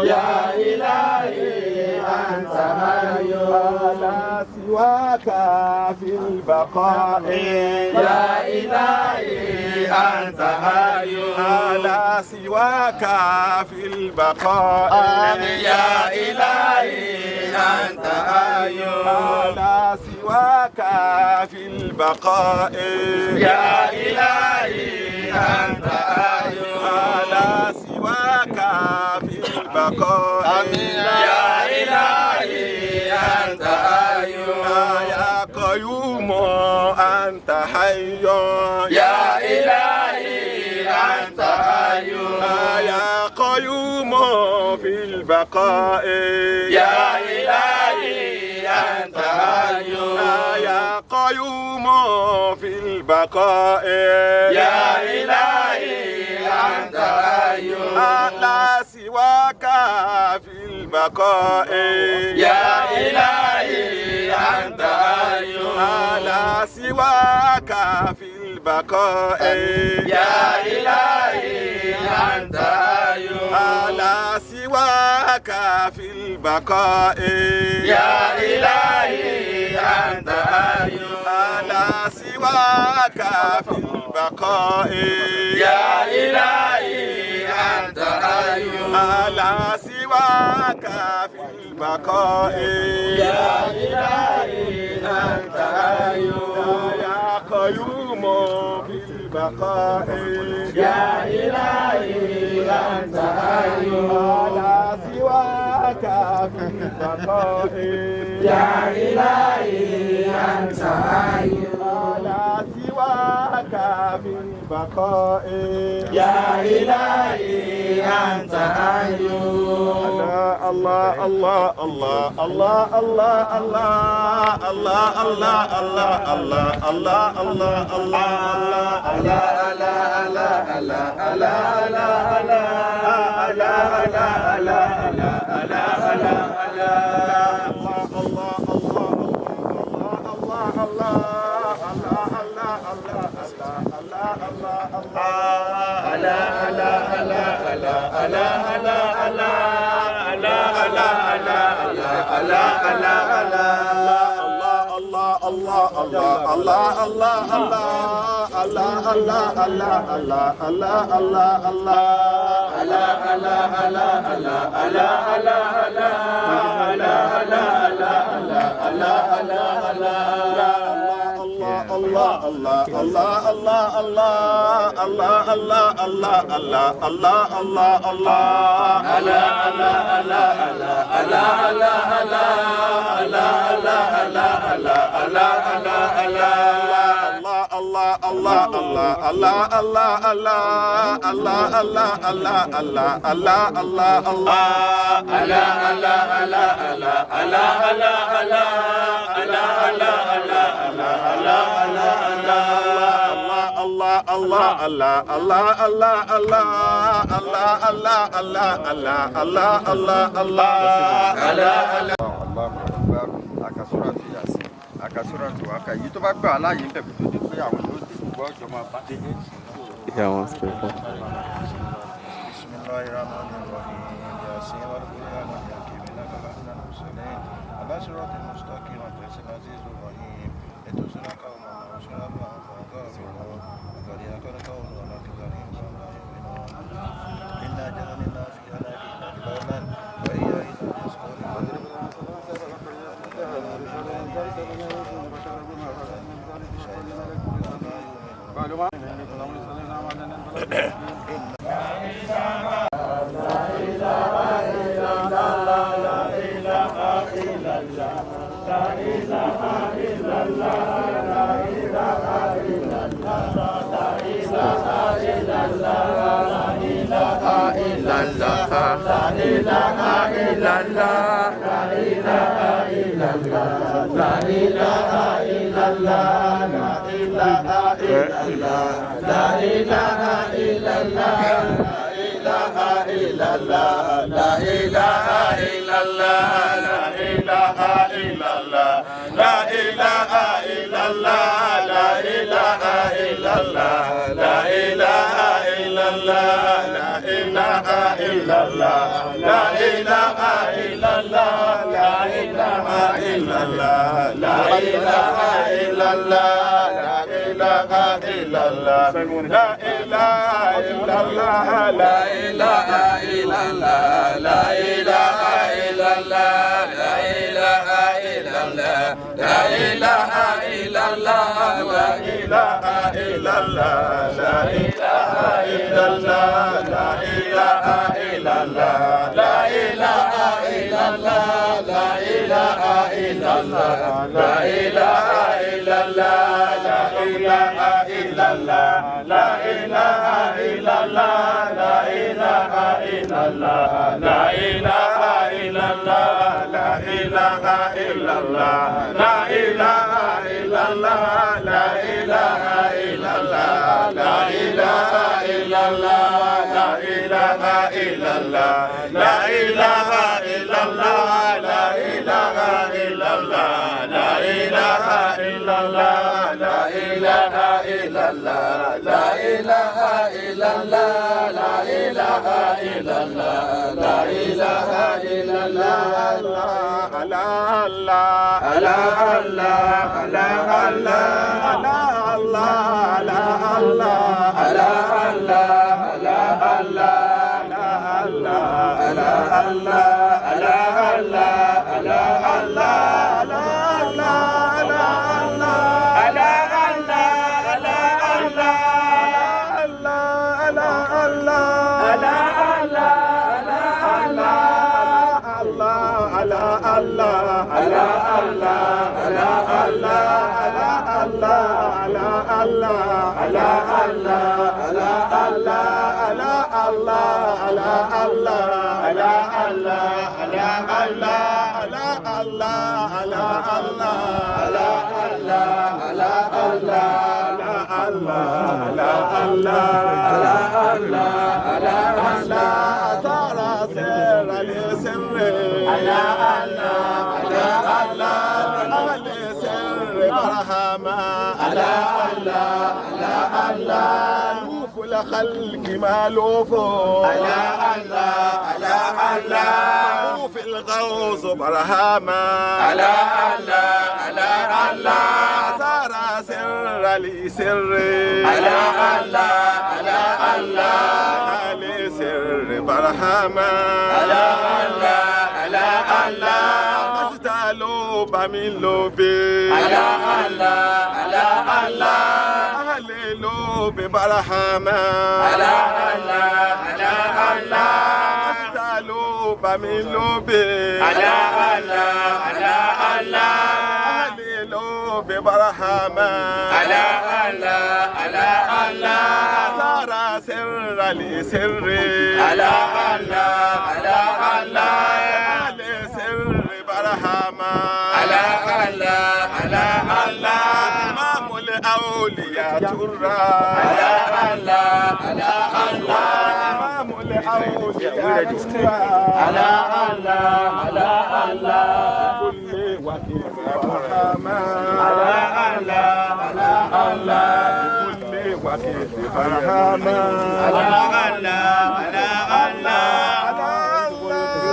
[SPEAKER 14] يا إلهي أنت حي
[SPEAKER 13] على سواك في البقاء
[SPEAKER 14] يا إلهي أنت حي
[SPEAKER 13] على سواك في البقاء
[SPEAKER 14] يا إلهي أنت حي
[SPEAKER 13] على سواك في البقاء
[SPEAKER 14] يا إلهي أنت حي
[SPEAKER 13] يا قيوم أنت حي
[SPEAKER 14] يا إلهي أنت حي
[SPEAKER 13] على سواك في البقاء
[SPEAKER 14] يا إلهي أنت حي
[SPEAKER 13] على سواك في البقاء
[SPEAKER 14] يا إلهي أنت حي
[SPEAKER 13] على سواك في البقاء
[SPEAKER 14] يا إلهي أنت حي
[SPEAKER 13] على سواك في البقاء
[SPEAKER 14] يا إلهي أنت حي
[SPEAKER 13] يا قيوم أنت حي
[SPEAKER 14] يا إلهي أنت حي
[SPEAKER 13] يا قيوم في البقاء
[SPEAKER 14] يا إلهي أنت حي
[SPEAKER 13] يا قيوم في البقاء
[SPEAKER 14] يا إلهي أنت حي
[SPEAKER 13] على سواك في البقاء
[SPEAKER 14] يا إلهي أنت حي
[SPEAKER 13] على سواك في البقاء
[SPEAKER 14] يا إلهي أنت حي
[SPEAKER 13] على سواك في البقاء
[SPEAKER 14] يا إلهي أنت حي
[SPEAKER 13] على سواك في البقاء
[SPEAKER 14] يا إلهي أنت حي
[SPEAKER 13] على سواك في البقاء
[SPEAKER 14] يا إلهي أنت حي
[SPEAKER 13] يا قيوم في البقاء
[SPEAKER 14] يا إلهي أنت حي
[SPEAKER 13] على سواك في البقاء
[SPEAKER 14] يا إلهي أنت حي
[SPEAKER 13] على سواك في البقاء
[SPEAKER 14] يا إلهي أنت حي
[SPEAKER 13] الله الله الله الله الله الله الله الله الله الله الله
[SPEAKER 15] ياسين والقرآن الحكيم إنك لمن المرسلين على صراط مستقيم أنت العزيز الرحيم لتنصر قوما وشرابا فانقلبوا وقد يكن قول ولا كذلك ولا يؤمنون إنا جعلنا في أناكيل جبالا وهي إذا تسقط
[SPEAKER 13] خلق مالوفو ألا الله ألا الله في الغوص برهاما ألا الله ألا الله صار سر لي سر ألا الله ألا الله لي سر برهاما ألا الله ألا الله أستالو بمن لوبي ألا الله ألا الله ببرهاما ألا الله ألا الله أستالو بمن لوبي ألا الله ألا الله أهليلو ببرهاما ألا الله ألا الله صار سر لي سر ألا الله ألا الله لي سر برهاما ألا الله ألا الله أولياء ترى ألا الله ألا الله إمام الأولياء ترى ألا الله ألا الله كل وكيل برهاما ألا الله ألا الله كل وكيل برهاما ألا الله ألا الله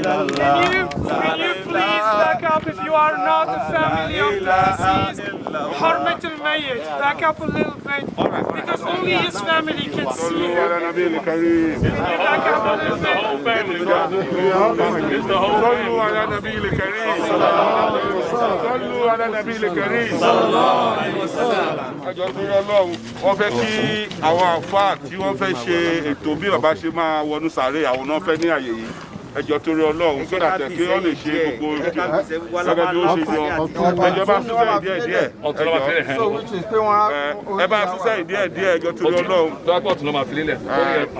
[SPEAKER 16] Can you please back up if you are not the family of the deceased? Hormat al-Mayyit, back up a little bit because only his family can see him. Back up a little bit.
[SPEAKER 13] It's the whole family. Wọ́n fẹ́ kí àwọn àfáà tí wọ́n fẹ́ ṣe ètò bí bàbá ṣe máa wọnú sàárè àwọn náà fẹ́ ní àyè yìí ẹjọ́ torí Ọlọ́run sódà tẹ̀ kí wọ́n lè ṣe gbogbo gẹ́gẹ́ bí ó ṣe yọ ẹjọ́ bá ṣiṣẹ́ ìdíẹ̀ ẹ bá ṣiṣẹ́ ìdíẹ̀ ẹjọ́ torí Ọlọ́run.
[SPEAKER 5] dọ́kọ̀ tún ló máa fi lélẹ̀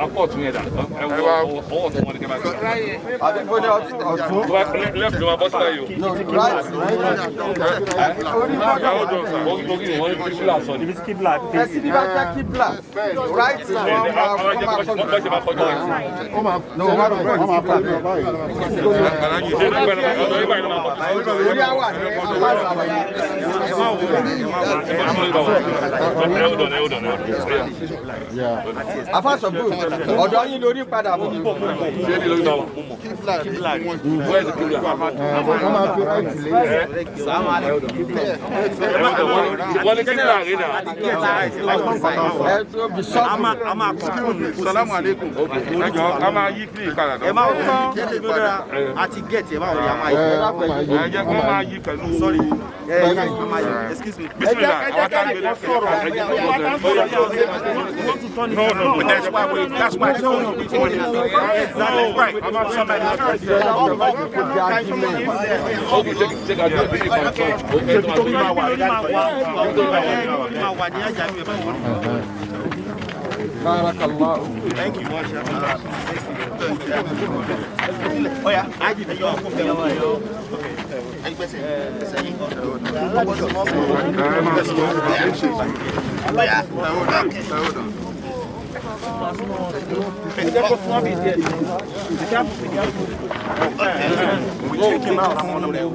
[SPEAKER 5] akọ̀ tún yẹn dà ọwọ́ tó wọn ní kí n bá ṣe. left ló máa bọ́ sílẹ̀ yìí o. orí ni wọ́n ní kíbla sọ ni.
[SPEAKER 14] ẹsìn bí bá jẹ́ kíbla right now afásọ̀bù ọ̀dọ́ yín lórí padà bọ̀.
[SPEAKER 5] wọ́n ní kíbla rí náà.
[SPEAKER 13] Salamu alaikum. Ẹjọ́ ká máa yí kí ìpadà náà.
[SPEAKER 9] ẹ máa kọ́ àti gẹ̀ẹ́tì ẹ máa wọlé àwọn àyè.
[SPEAKER 13] ẹ jẹ́ kó máa yí pẹ̀lú.
[SPEAKER 9] Sorry. Excuse me.
[SPEAKER 13] Bismillah, àwọn tá a gbé lẹ́sẹ̀. No, that's why I told you. Exactly right. Somebody
[SPEAKER 14] Barakallah.
[SPEAKER 9] Thank you. Oh yeah, I did the young we take him out. I'm on the I'm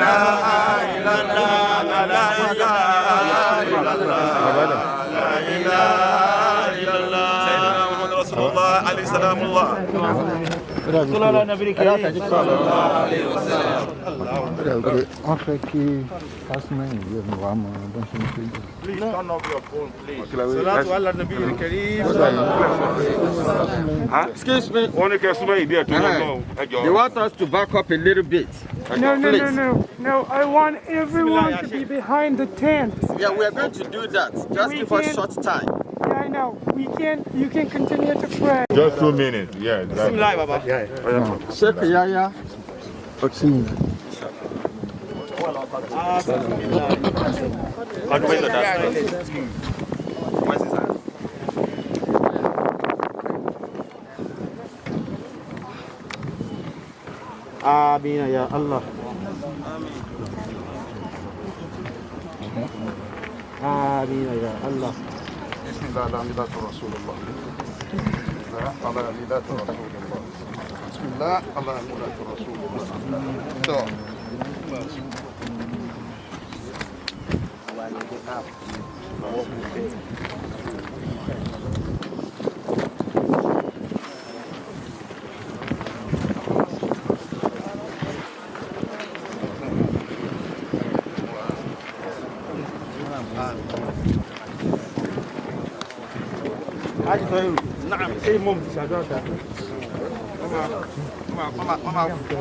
[SPEAKER 1] La
[SPEAKER 4] wọ́n fẹ́ kí kásímẹ́yìn yẹ̀ mí wàá mọ bó ṣe ń pè é.
[SPEAKER 13] Please turn off your phone, please.
[SPEAKER 14] Excuse me.
[SPEAKER 13] Wọ́n ní kẹ́ súnmọ́ ìdí ẹ̀ tó lọ́wọ́ ẹjọ́.
[SPEAKER 14] They want us to back up a little bit.
[SPEAKER 16] No, I want everyone to be behind the tent.
[SPEAKER 14] Yeah, we are going to do that. Just give us short time.
[SPEAKER 16] Yeah, I know. You can continue to pray.
[SPEAKER 10] Just 2 minutes. Yeah, exactly.
[SPEAKER 4] Sheikh Yahya Otin.
[SPEAKER 9] Amin ya Allah. Amin ya Allah.
[SPEAKER 4] Bismillah, alhamdulillah, Rasulullah. Alhamdulillah, Rasulullah. Bismillah, alhamdulillah, Rasulullah.
[SPEAKER 9] نعم شيء ممتع جدا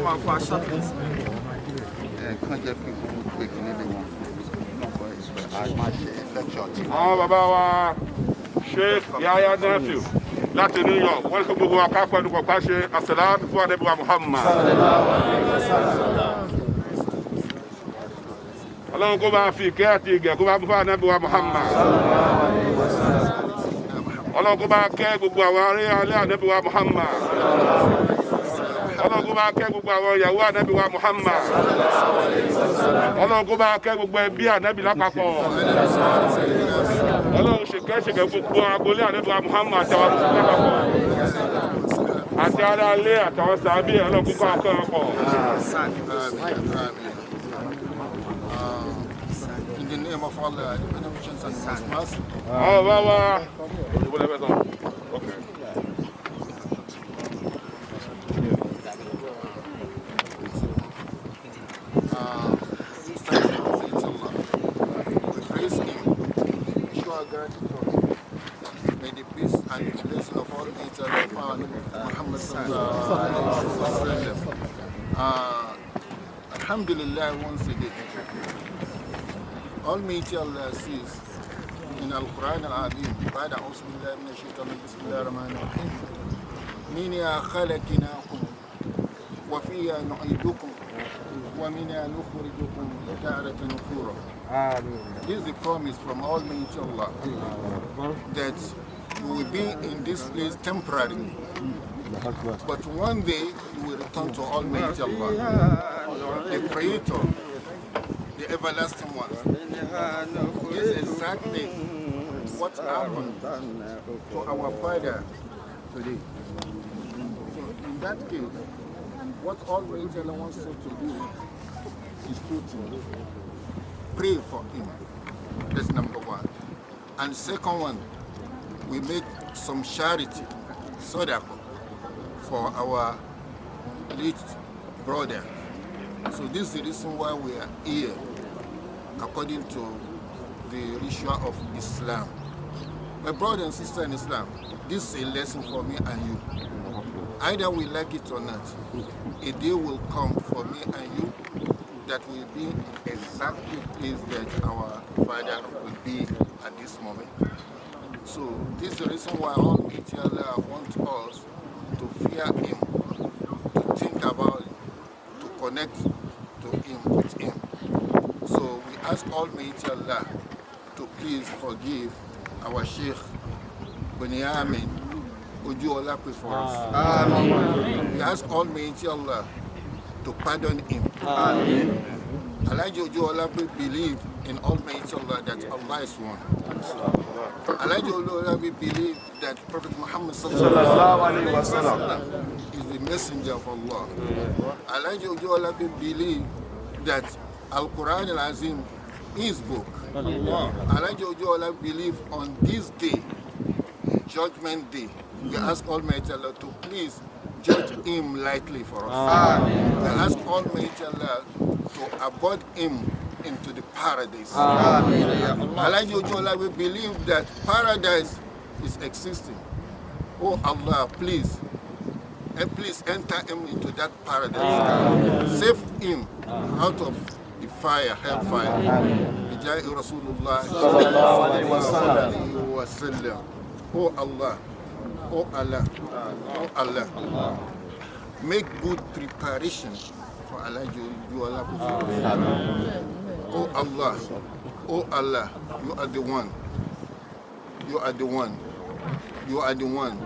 [SPEAKER 9] ما فاشل
[SPEAKER 4] Kàn jẹ́ kí gbogbo pé kí nílé wọn lọ́kọ̀ ìṣòro máa ṣe lẹ́kṣọ̀ tí wọ́n.
[SPEAKER 13] Àwọn bàbá wa Sheikh Yahya Nafiu láti New York wọ́n kó gbogbo akápẹ́ ẹnukọ̀ ká ṣe àṣàlátù fún Ànábì wa Muhammad. Ọlọ́run kó bá fi ìkẹ́ àti ìgẹ̀ kó bá fún Ànábì wa Muhammad. Ọlọ́run kó bá kẹ́ gbogbo àwọn ará alẹ́ Ànábì wa Muhammad. Ọlọ́run kó bá kẹ́ gbogbo àwọn ìyàwó Ànábì wa Muhammad. Ọlọ́run kó bá kẹ́ gbogbo ẹbí Ànábì lápapọ̀. Ọlọ́run ṣèkẹ́ gbogbo agbolé Ànábì wa Muhammad àtàwọn mùsùlùmí lápapọ̀. Àti ará alẹ́ àtàwọn sàábì Ọlọ́run kó bá kẹ́ ọkọ̀.
[SPEAKER 4] In the name of Allah, the beneficent and most merciful.
[SPEAKER 13] Oh, Baba. Okay.
[SPEAKER 4] We praise Him. We show our gratitude. May the peace and the blessing of Almighty Allah upon Muhammad sallallahu alaihi wasallam. Alhamdulillah, once again. Almighty Allah says in Al-Quran Al-Azim, بعد أعوذ بالله من الشيطان بسم الله الرحمن الرحيم منها خلقناكم وفيها نعيدكم ومنها نخرجكم تارة أخرى. This is the promise from Almighty Allah that you will be in this place temporarily, but one day you will return to Almighty Allah, the Creator, the Everlasting One. This is exactly what happened to our father today. So in that case, what Almighty Allah wants us to do is two things. Pray for him. That's number one. And second one, we make some charity, sadaqah, for our late brother. So this is the reason why we are here, according to the ritual of Islam. My brother and sister in Islam, this is a lesson for me and you. Either we like it or not, a day will come for me and you that will be exactly the place that our father will be at this moment. So this is the reason why Almighty Allah wants us to fear Him, to think about it, to connect to Him with Him. So we ask Almighty Allah to please forgive our Sheikh Bunyamin Ojuolape for us. Amen. We ask Almighty Allah to pardon him. Amen. Elijah Ojuolape believed in Almighty Allah that Allah is one. Elijah Ojuolape believed that Prophet Muhammad sallallahu alaihi wasallam is the messenger of Allah. Elijah Ojuolape believed that Al-Quran al-Azim, his book. Alhaji Ojuola believe on this day, Judgment Day, we ask Almighty Allah to please judge him lightly for us. We ask Almighty Allah to abort him into the paradise. Alhaji Ojuola, we believe that paradise is existing. Oh Allah, please enter him into that paradise. Save him out of the fire, hellfire. Bijai Rasulullah sallallahu alaihi wasallam. Oh Allah, oh Allah, oh Allah, make good preparation for Alhaji Ojuola. Oh Allah, oh Allah, you are the one. You are the one. You are the one.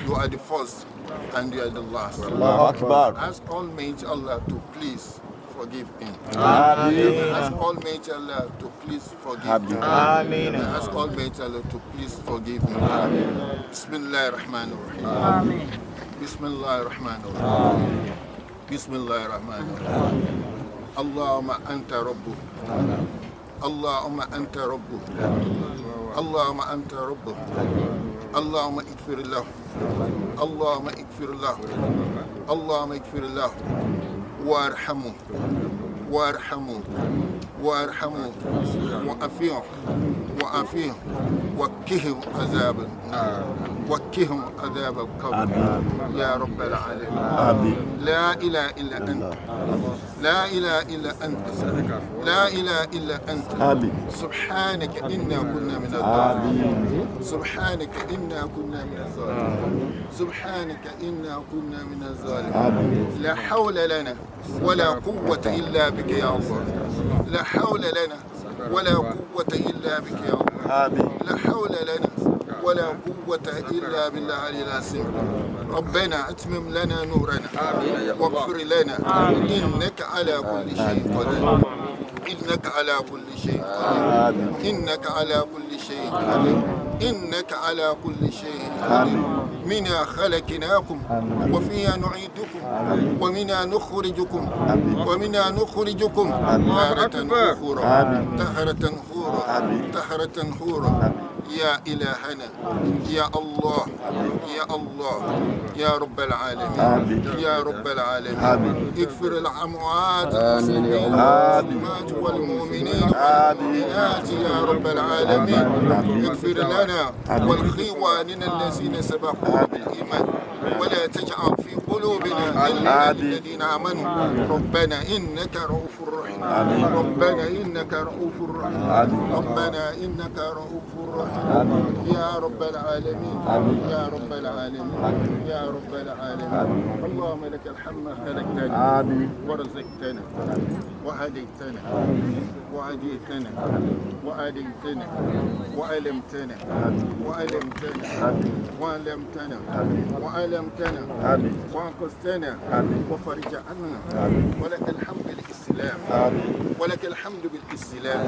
[SPEAKER 4] You are the first and you are the last. Ask Almighty Allah to please forgive him. Ask Almighty Allah to please forgive him. Ask Almighty Allah to please forgive him. Bismillahir Rahmanir Rahim. Bismillahir Rahmanir Rahim. Bismillahir Rahmanir Rahim. Allahumma anta rabbuh. Allahumma anta rabbuh. Allahumma anta rabbuh. Allahumma ighfir lahu. Allahumma ighfir lahu. Allahumma ighfir lahu. Warhamu. Warhamu. Warhamu. Wa'afihu. Wa'afihu. Wakkihim azab النار. وكهم عذاب القبر يا رب العالمين. لا إله إلا أنت. لا إله إلا أنت. لا إله إلا أنت. سبحانك إنا كنا من الظالمين. سبحانك إنا كنا من الظالمين. سبحانك إنا كنا من الظالمين. لا حول لنا ولا قوة إلا بك يا الله. لا حول لنا ولا قوة إلا بك يا الله. لا حول لنا ولا قوة إلا بالله العلي العظيم. ربنا أتمم لنا نورنا واغفر لنا إنك على كل شيء قدير. إنك على كل شيء قدير. إنك على كل شيء قدير. إنك على كل شيء قدير. منا خلقناكم وفيها نعيدكم ومنا نخرجكم تارة أخرى تارة أخرى يا إلهنا يا الله يا الله يا رب العالمين يا رب العالمين. اغفر الأموات والمسلمات والمؤمنين والمؤمنات يا رب العالمين. اغفر لنا ولإخواننا الذين سبقونا بالإيمان ولا تجعل في قلوبنا غلا للذين آمنوا. ربنا إنك رؤوف رحيم. ربنا إنك رؤوف رحيم. ربنا إنك رؤوف رحيم. يا رب العالمين يا رب العالمين يا رب العالمين. اللهم لك الحمد خلقتنا ورزقتنا وهديتنا وعديتنا وآليتنا وألمتنا وألمتنا وألمتنا وألمتنا وأنقذتنا وفرج عنا. ولك الحمد بالإسلام ولك الحمد بالإسلام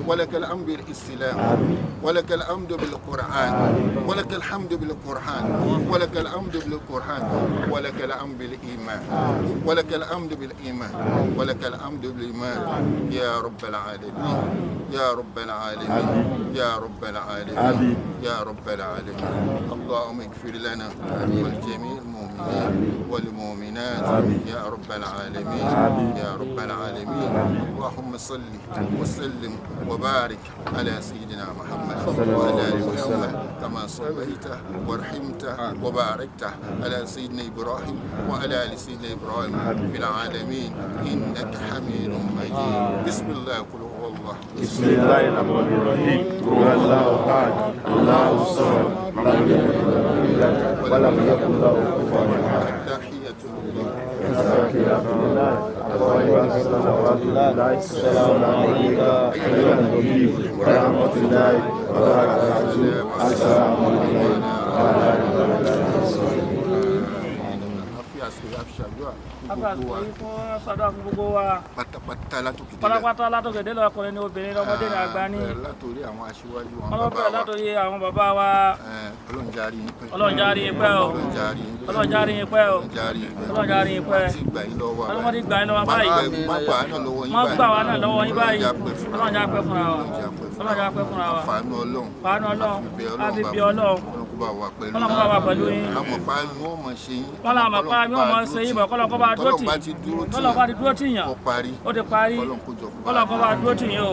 [SPEAKER 4] ولك الأمر بالإسلام ولك الحمد بالقرآن ولك الحمد بالقرآن ولك الحمد بالقرآن ولك الحمد بالإيمان ولك الحمد بالإيمان ولك الحمد بالإيمان يا رب العالمين يا رب العالمين يا رب العالمين يا رب العالمين. اللهم اغفر لنا ولجميع المؤمنين والمؤمنات يا رب العالمين يا رب العالمين. اللهم صل وسلم وبارك على سيدنا محمد وعلى آل محمد كما صليت ورحمت وباركت على سيدنا إبراهيم وعلى آل سيدنا إبراهيم في العالمين إنك حميد مجيد. بسم الله قل هو الله.
[SPEAKER 17] بسم الله الرحمن الرحيم. قل الله أحد الله الصمد لم يلد ولم يكن له كفوا أحد.
[SPEAKER 4] تحية
[SPEAKER 17] السلام عليك أيها النبي ورحمة الله وبركاته. السلام عليكم ورحمة الله وبركاته.
[SPEAKER 4] àfàsìkò àfìṣàdúrà
[SPEAKER 18] àfàsìkò yìí fún ṣàdúrà fún gbogbo wa
[SPEAKER 4] pátápátá látòkèdè
[SPEAKER 18] pátápátá látòkèdè lọ ọkùnrin ní obìnrin ní ọmọdé ní àgbà ní
[SPEAKER 4] látòrí àwọn aṣíwájú
[SPEAKER 18] ọlọ́pẹ́ látòrí àwọn bàbá wa
[SPEAKER 4] ọlọ́njarí yín pẹ́
[SPEAKER 18] ọlọ́njarí yín pẹ́ o ọlọ́njarí yín pẹ́ o ọlọ́njarí yín pẹ́ ọlọ́mọdé gbà yín lọ́wọ́ báyìí má gbà wá náà lọ́wọ́ yín báyìí ọlọ́njà pẹ́ fúnra wa ọlọ́njà pẹ́ fúnra wa fàánù ọlọ́run àbíbí ọlọ́run ọlọ́run bá wà pẹ̀lú yín
[SPEAKER 4] àmọ̀pá ni wọ́n mọ̀ ṣe yín
[SPEAKER 18] kọ́lá àmọ̀pá ni wọ́n mọ̀ ṣe yín bọ̀ kọ́lọ́ kọ́ bá dúró tì kọ́lọ́ bá ti dúró tì yàn ó ti parí kọ́lọ́ kọ́ bá dúró tì yín o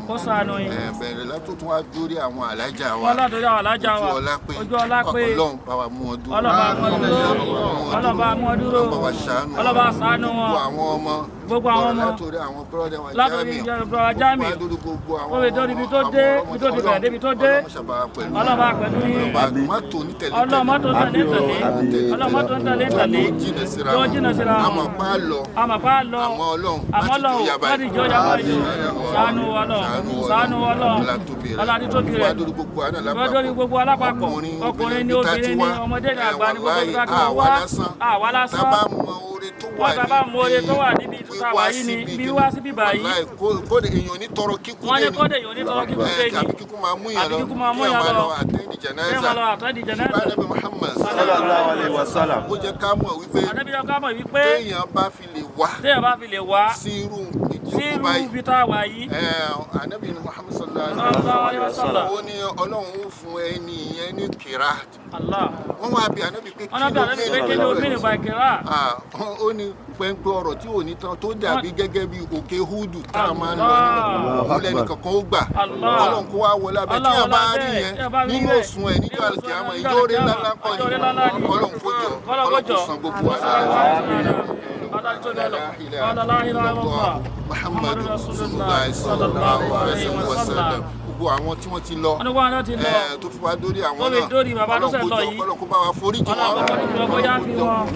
[SPEAKER 18] kó ṣàánú yín.
[SPEAKER 4] bẹ̀rẹ̀ látòtún wá dórí àwọn alájà wa
[SPEAKER 18] wọ́n látòrí àwọn alájà wa ojú ọlá pé
[SPEAKER 4] ọlọ́run bá wa mú wọn dúró
[SPEAKER 18] ọlọ́run bá mú wọn dúró ọlọ́run bá ṣàánú wọn gbogbo àwọn ọmọ
[SPEAKER 4] látòrí àwọn bọ́ọ̀dẹ̀ wa
[SPEAKER 18] látòrí ìjọba jami ó lè dórí ibi tó dé ibi tó ti bẹ̀rẹ̀ débi tó dé ọlọ́ba pẹ̀lú yín
[SPEAKER 4] ọlọ́mọ́tò ní tẹ̀lé
[SPEAKER 18] ọlọ́mọ́tò ní tẹ̀lé tó jìnà síra
[SPEAKER 4] àmọ̀pá lọ
[SPEAKER 18] àmọ́ ọlọ́run láti jọ yàrá yìí ṣàánú ọlọ́run ọlọ́dún tó kiri rẹ̀ lọ́dún gbogbo alápapọ̀ ọkùnrin ní obìnrin ní ọmọdé ní àgbà ní gbogbo ìgbà wá àwa lásán wọ́n bá mọ oore tó wà níbi ìtúta wà yìí ni bí wá sí bíbá yìí
[SPEAKER 4] kóde èèyàn ní tọrọ kíkú
[SPEAKER 18] wọ́n ní kóde èèyàn ní tọrọ kíkú lé ní
[SPEAKER 4] àbí kíkú máa mú yàn lọ
[SPEAKER 18] kí ẹ máa lọ àtẹ́ndì jẹnẹ́sà
[SPEAKER 4] Ànábì Muhammad
[SPEAKER 17] sallallahu alaihi wasallam
[SPEAKER 4] ó jẹ́ ká mọ̀ wípé téèyàn bá fi lè wá sí irú
[SPEAKER 18] ibi tá a wà yìí
[SPEAKER 4] Ànábì Muhammad sallallahu alaihi wasallam ó ní Ọlọ́run ó fún ẹni yẹn ní kìrát wọ́n wá bí Ànábì pé kí ló mí nípa kìrát ó ní pẹ́ńpẹ́ ọ̀rọ̀ tí ò ní tán tó dàbí gẹ́gẹ́ bí òkè húdù tá a máa ń lọ nígbà lẹ́nu kankan ó gbà Ọlọ́run kó wá wọlé abẹ́ tí a bá rí yẹn nínú òsùn ẹ̀ nígbà tí a mọ̀ ìjọ́rẹ́ ńlá kọ́ ni Ọlọ́run kó jọ Ọlọ́run kó san gbogbo wa Muhammadu Rasulullah sallallahu alaihi wasallam gbogbo àwọn tí wọ́n ti lọ tó fi wá dórí àwọn náà Ọlọ́run kó bá wa foríjì wọn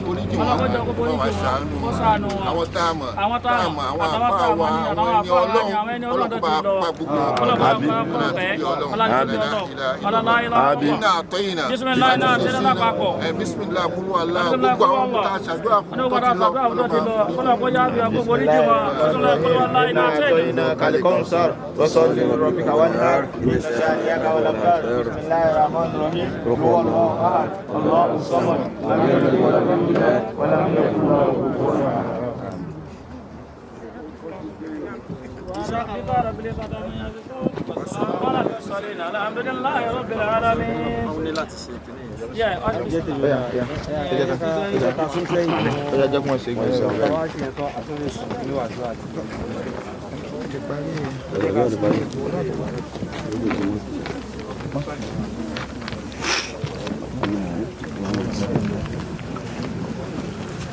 [SPEAKER 4] foríjì wọn bá wa ṣàánú àwọn táàmù àwọn àfáà wa àwọn ẹni Ọlọ́run kó bá pa gbogbo Ọlọ́run náà àtọ́yìnà bísímìlá kúrú àlá gbogbo àwọn ọmọ tá a ṣàdúrà fún tó ti lọ Ọlọ́run kó
[SPEAKER 15] إن شانئك والأبرار بسم الله الرحمن الرحيم هو الله أحد الله الصمد لم يلد ولم يولد ولم يكن له كفوا
[SPEAKER 18] أحد الحمد لله رب العالمين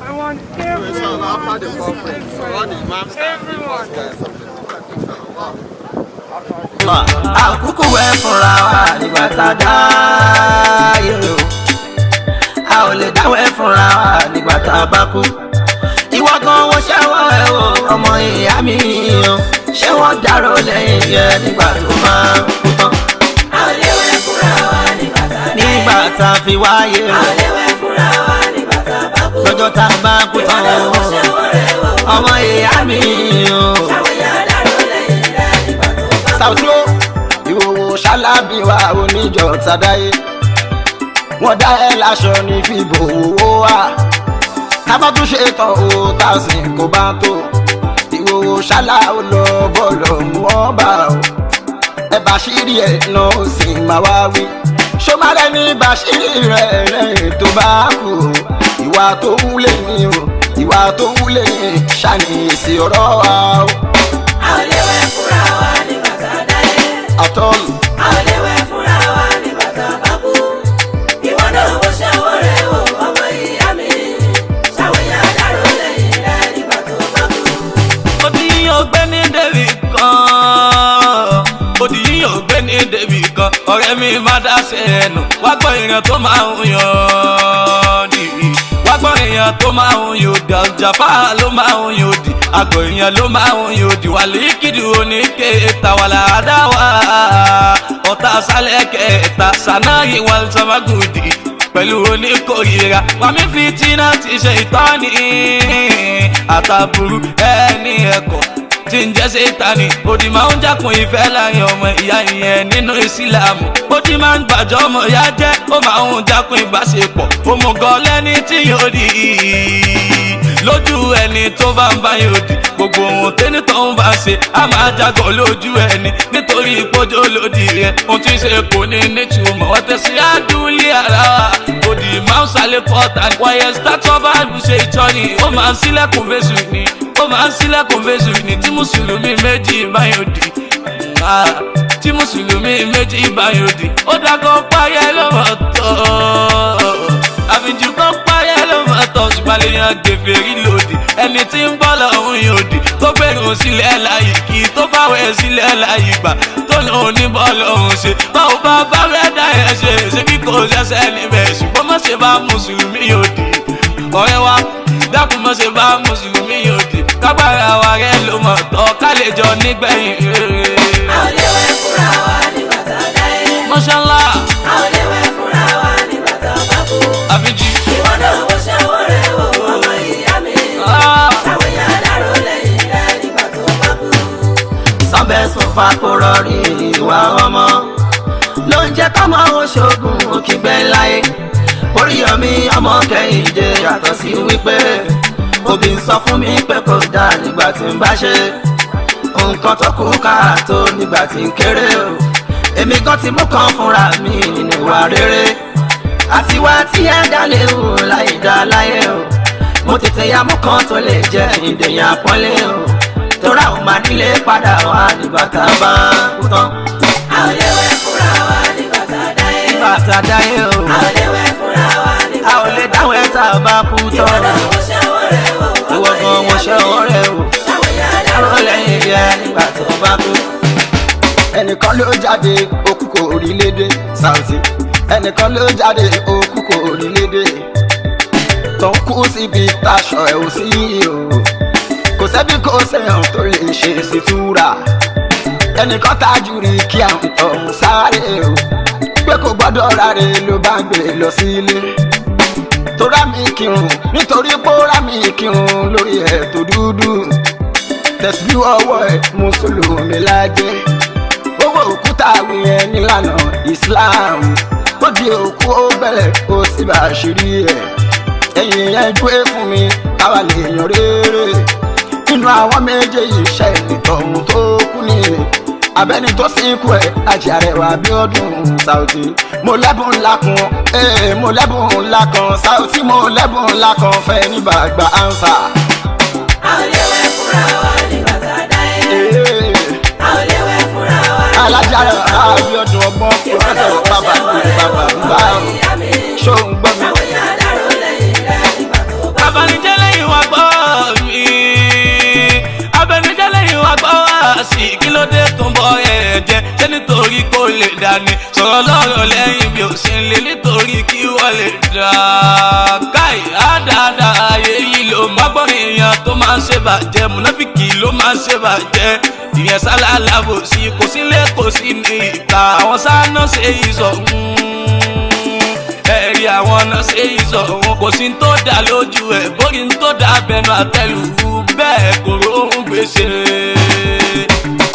[SPEAKER 16] I want everyone to
[SPEAKER 1] àkókò ẹ fúnra wa nígbà tá a dáyé o a ò lè dáwọ́ ẹ fúnra wa nígbà tá a bá kú ìwọ gan wo ṣẹ́wọ́ ẹ o ọmọ ìyá mi o ṣé wọ́n dárò lẹ́yìn yẹ nígbà tó máa kú tán.
[SPEAKER 2] a ò lè wẹ̀ fúnra wa
[SPEAKER 1] nígbà tá a fi wáyé o
[SPEAKER 2] a ò lè wẹ̀ fúnra wa nígbà tá a bá kú
[SPEAKER 1] lọ́jọ́ tá a bá kú tán o ọmọ ìyá mi o. Sauty o ìwòwò ṣálábì wa oníjọ tàdáyé wọ́n dá ẹ láṣọ ní fìbò owó wa tábà tún ṣe tán o tàṣìn kò bá tó ìwòwò ṣálá ó lọ bọ́ọ̀lù wọ́n bá o ẹ bàṣírí ẹ náà ó sì máa wá wí ṣọmọdé ní bàṣírí rẹ lẹ́yìn tó bá kú ìwà tó wúlé ní o ìwà tó wúlé ní ṣàníyèsí ọ̀rọ̀ wa o.
[SPEAKER 2] a ò lè wẹ̀ fúnra wa nígbà tá a dáyé.
[SPEAKER 1] àtọ́lù.
[SPEAKER 2] a ò lè wẹ̀ fúnra wa nígbà tá a bá kú. ìwọ náà wo ṣàwọ̀ rẹ̀ o ọmọ ìyá mi. ṣàwòyà dárò lẹ́yìn rẹ̀ nígbà tó bá kú.
[SPEAKER 3] Odi yín ò gbé ní débì kan. Odi yín ò gbé ní débì kan. Ọ̀rẹ́ mi má dá ṣe ẹnu. Wá gbọ́ ìrìn tó máa ń yan dì. Wá gbọ́ ìrìn tó máa ń yòdì. Àjàfà ló máa ń yòdì. Àgọ̀ èèyàn ló máa ń yòdì. Wà líkìdì oníke tàwàlà àdáwà. Ọ̀tá sálẹ̀ kẹta. Sànáyì wà sàmágùdì. pẹ̀lú oníkórìíra wàmí fìtínà ti ṣe ìtọ́ni àtàbùrú ẹni ẹ̀kọ́ tí ń jẹ́ Sátánì òdì máa ń jákun ìfẹ́ láàrin ọmọ ìyá ìyẹn nínú ìsìlámù òdì máa ń gbàjọ́ ọmọ ìyá jẹ́ ó máa ń jákun ìbáṣepọ̀ òmùgọ̀ lẹ́ni tí yóò di lójú ẹni tó bá ń bá yóò di gbogbo ohun tẹ́ni tó ń bá ṣe á máa jágọ̀ lójú ẹni nítorí ìpọ́jọ́ lòdì rẹ̀ ohun tí ń ṣe kò ní nítumọ̀ wọ́n tẹ̀sí àdúlé ara wa òdì máa ń sálẹ̀ pọ́tà wáyé sítátọ́ bá ń ṣe ìtọ́ni ó máa ń sílẹ̀kùn fèsù ni ó máa ń sílẹ̀kùn fèsù ni tí mùsùlùmí méjì báyọ̀ di tí mùsùlùmí méjì báyọ̀ di ó dákọ̀ páyẹ́ lọ́wọ́ tọ́ àfijù kan páyẹ́ lọ́wọ́ tọ́ ṣùgbọ́n lè yan gèfèrí lòdì ẹni tí ń bọ́ lọ́hùn yóò dì tó gbẹ̀rún sílẹ̀ láyé kí tó fáwẹ̀ sílẹ̀ láyé gbà tó lòun ní bọ́ lọ́hùn ṣe báwo bá bá rẹ̀ dá ẹ̀ ṣe bí kò ṣẹ̀ṣẹ̀ níbẹ̀ ṣùgbọ́n má ṣe bá mùsùlùmí yóò dì ọ̀rẹ́ wa dákun má ṣe bá mùsùlùmí yóò dì kágbára wa rẹ̀ ló mọ̀ tọ́ ká lè jọ nígbẹ̀yìn rere.
[SPEAKER 2] a ò lè wẹ̀ fúnra wa nígbà tá a dáyé.
[SPEAKER 3] mọ́ṣálá.
[SPEAKER 2] a ò lè wẹ̀ fúnra wa nígbà tá a bá kú.
[SPEAKER 3] àfijì.
[SPEAKER 2] ìwọ náà wo ṣe owó rẹ̀ wò ọmọ ìyá mi. táwọn èèyàn dárò lẹ́yìn rẹ̀ nígbà tó bá kú.
[SPEAKER 1] sọ́bẹ̀sùn fàkúrọ̀ rí ìwà ọmọ ló ń jẹ́ kọ́mọ oṣoògùn òkìgbẹ́ láyé Oríyọmí ọmọ Kẹ́hìndé yàtọ̀ sí wípé òbí ń sọ fún mi pé kò dáa nígbà tí ń bá ṣe nǹkan tó kù káàtó nígbà tí ń kéré o èmi gan ti mú kan fúnra mi nínú ìwà rere àti wá tí ẹ dá léwu láì dá láyé o mo tètè ya mú kan tó lè jẹ ìdèyàn àpọ́nlé o tóra ò máa nílé padà wá nígbà tá a bá kú tán.
[SPEAKER 2] a ò lè wẹ̀ fúnra wa nígbà tá a dáyé.
[SPEAKER 1] nígbà tá a dáyé o.
[SPEAKER 2] a ò lè wẹ̀ fúnra wa nígbà
[SPEAKER 1] a ò lè dáwọ́ ẹ̀ tá a bá kú tán.
[SPEAKER 2] ìwọ náà wo ṣe owó rẹ̀ wò
[SPEAKER 1] ìwọ gan wo ṣe owó rẹ̀ wò.
[SPEAKER 2] táwọn èèyàn dárò
[SPEAKER 1] lẹ́yìn rẹ̀ nígbà tó bá kú. ẹnìkan ló jáde òkú kò rí lédè Saoty ẹnìkan ló jáde òkú kò rí lédè tó ń kú síbi táṣọ ẹ̀ ò sí o kò sẹ́bí kò sẹ́yàn tó lè ṣe sí túra ẹnìkan tájú rí kí àwọn ọ̀hún sáré o pé kò gbọ́dọ̀ ráre ló bá gbé lọ sílé tó rá mi kírun nítorí pé ó rá mi kírun lórí ẹ̀ tó dúdú tẹ̀síbí ọwọ́ ẹ̀ mùsùlùmí lájẹ́ owó òkúta wí ẹ nílànà Islam ó di òkú ó bẹ̀rẹ̀ ó sì bá ṣírí ẹ̀ ẹ̀yìn yẹn dúé fún mi káwa lè yan rere nínú àwọn méjèèjì ṣe ìtọ̀hún tó kú ní abẹ́ni tó sìnkú ẹ̀ Àjàrẹwà Abíọ́dún Saoty mo lẹ́bùn ńlá kan mo lẹ́bùn ńlá kan Saoty mo lẹ́bùn ńlá kan fẹ́ ní bàgbà ánsà.
[SPEAKER 2] a ò lè wẹ̀ fúnra wa nígbà tá a dáyé. a ò lè wẹ̀ fúnra wa nígbà tá a dáyé.
[SPEAKER 1] Alájàrẹwà Abíọ́dún ọgbọ́n pòfẹ́sọ̀ bàbá bàbá ṣóun gbọ́ mi.
[SPEAKER 2] táwọn èèyàn dárò lẹ́yìn rẹ̀ nígbà tó bá kú.
[SPEAKER 3] abanijẹ́ lẹ́yìn wa gbọ́ mi abanijẹ́ lẹ́yìn wa gbọ́ wá sí kí ló dé tó ń bọ́ ẹ̀ jẹ́ ṣé nítorí kó lè dání sọ̀rọ̀ lọ́rọ̀ lẹ́yìn bí ó ṣe ń lé nítorí kí wọ́n lè dá káì àdáadáa ayé yìí ló máa gbọ́ èèyàn tó máa ń ṣe bàjẹ́ múnáfíkì ló máa ń ṣe bàjẹ́ ìyẹn sálà lábòsí kò sílé kò sí ní ìta àwọn sáà náà ṣe ìsọ̀ ẹ̀rí àwọn náà ṣe ìsọ̀ òun kò sí tó dá lójú ẹ̀ bórí tó dá bẹnu àtẹlù bẹ́ẹ̀ kò róhùn gbèsè.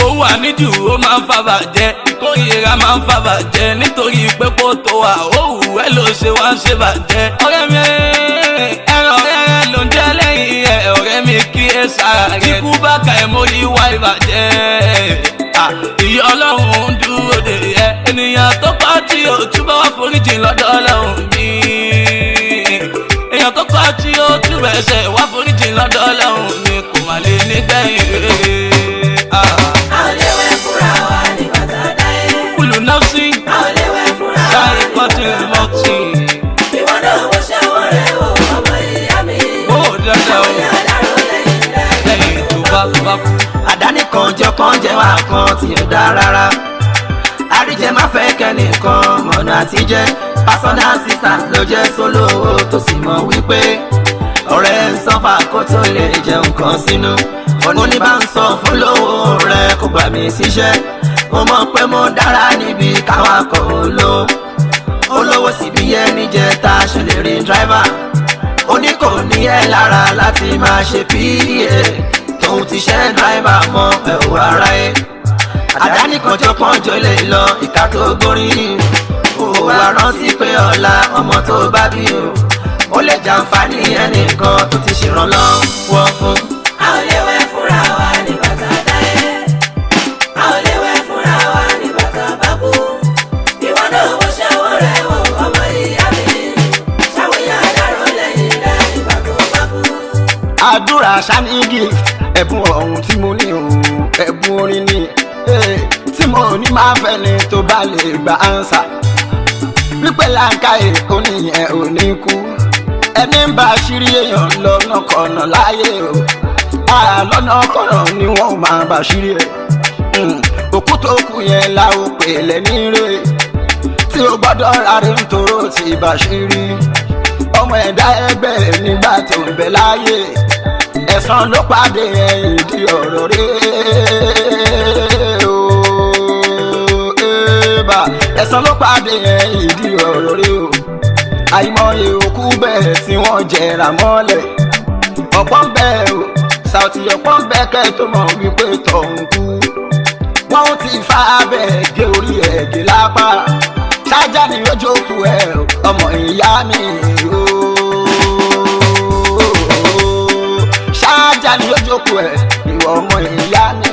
[SPEAKER 3] owó àníjù ó máa ń fàbàjẹ́ ìkórìíra máa ń fàbàjẹ́ nítorí pé kó tó wà òwú ẹ̀ ló ṣe wá ń ṣe bàjẹ́. ọ̀rẹ́ mi ẹran ọ̀rẹ́ rẹ ló ń jẹ́ lẹ́yìn ẹ̀ ọ̀rẹ́ mi kí ẹ sára rẹ̀ kíkú bá ka ẹ̀ mórí wá ìbàjẹ́. ìyá ọlọ́run ń dúró de ẹ ènìyàn tó pa tí ó túbọ̀ wá foríjì lọ́dọ̀ ọlọ́run mi èèyàn tó pa tí ó túbọ̀ ẹsẹ̀ wá foríjì lọ́dọ̀ ọlọ́run mi kò má lè nígbẹ̀yìn rere.
[SPEAKER 2] a ò lè wẹ̀ fúnra wa nígbà tá a dáyé.
[SPEAKER 3] kùlù náà sí
[SPEAKER 2] a ò lè wẹ̀ fúnra wa
[SPEAKER 3] ṣáà ìkọ́tì mọ́tì.
[SPEAKER 2] ìwọ náà wo ṣe owó rẹ̀ wò ọmọ ìyá mi.
[SPEAKER 3] ó dáadáa o lẹ́yìn tó bá kú.
[SPEAKER 1] àdáni kan jẹ́ wá kan tí ò dá rárá àríjẹ má fẹ́ kẹ́nìkan mọ̀nà àtijẹ́ personal assistant ló jẹ́ sólówó tó sì mọ̀ wípé ọ̀rẹ́ ń sọ́fà kó tó lè jẹ nǹkan sínú oníbà ń sọ fún lówó rẹ̀ kó gbà mí síṣẹ́ ó mọ̀ pé mo dára níbi káwa kò lò ó olówó sì bí ẹni jẹta ṣe lè rí dráìvà ó ní kò ní ẹ lára láti máa ṣe PA tóun ti ṣe dráìvà mọ́ ẹ̀ ò ara ẹ̀ àdáni kan jọ pọ́njọ lè lọ ìka tó gbóríyìn ó wá rántí pé ọ̀la ọmọ tó bá bí ó lè jàǹfààní ẹnìkan tó ti ṣèrànlọ́wọ́ fún.
[SPEAKER 2] a ò lè wẹ̀ fúnra wa nígbà tá a dáyé a ò lè wẹ̀ fúnra wa nígbà tá a bá kú ìwọ náà wo ṣẹ́wọ́ rẹ̀ wò ọmọ ìyá mi ṣàwòyàn àdáró lẹ́yìn rẹ̀ nígbà tó bá kú.
[SPEAKER 1] àdúrà ṣáni gift ẹ̀bùn ọ̀hún tí mo ní òun ẹ̀bùn orin ni tí mo ní máa fẹ́ ni tó bá lè gba ánsà wípé láǹkàyè oníyẹn ò ní kú ẹni ń bá àṣírí èèyàn lọ́nà kọ̀nà láyé o lọ́nà kọ̀nà ni wọ́n máa bá àṣírí ẹ̀ òkú tó kù yẹn la ó pè lẹ́ní rè tí o gbọ́dọ̀ rárí nítorí ó ti bá àṣírí ọmọ ẹ̀dá ẹgbẹ́ nígbà tó ń bẹ láyé ẹ̀san ló pàdé ẹ̀yìn di ọ̀rọ̀ rẹ̀ o ẹ̀san ló pàdé ẹ̀yìn di ọ̀rọ̀ rẹ̀ o àìmọye òkú bẹ́ẹ̀ tí wọ́n jẹrà mọ́lẹ̀ ọ̀pọ̀ ń bẹ o Saoty ọ̀pọ̀ ń bẹ kẹ́ tó mọ̀ wípé tọ̀hún kú wọ́n ti fa abẹ́ gé orí ẹ̀ gé lápá ṣáájá ni ó jókòó ẹ̀ ọmọ ìyá mi o ṣáájá ni ó jókòó ẹ̀ ìwọ ọmọ ìyá mi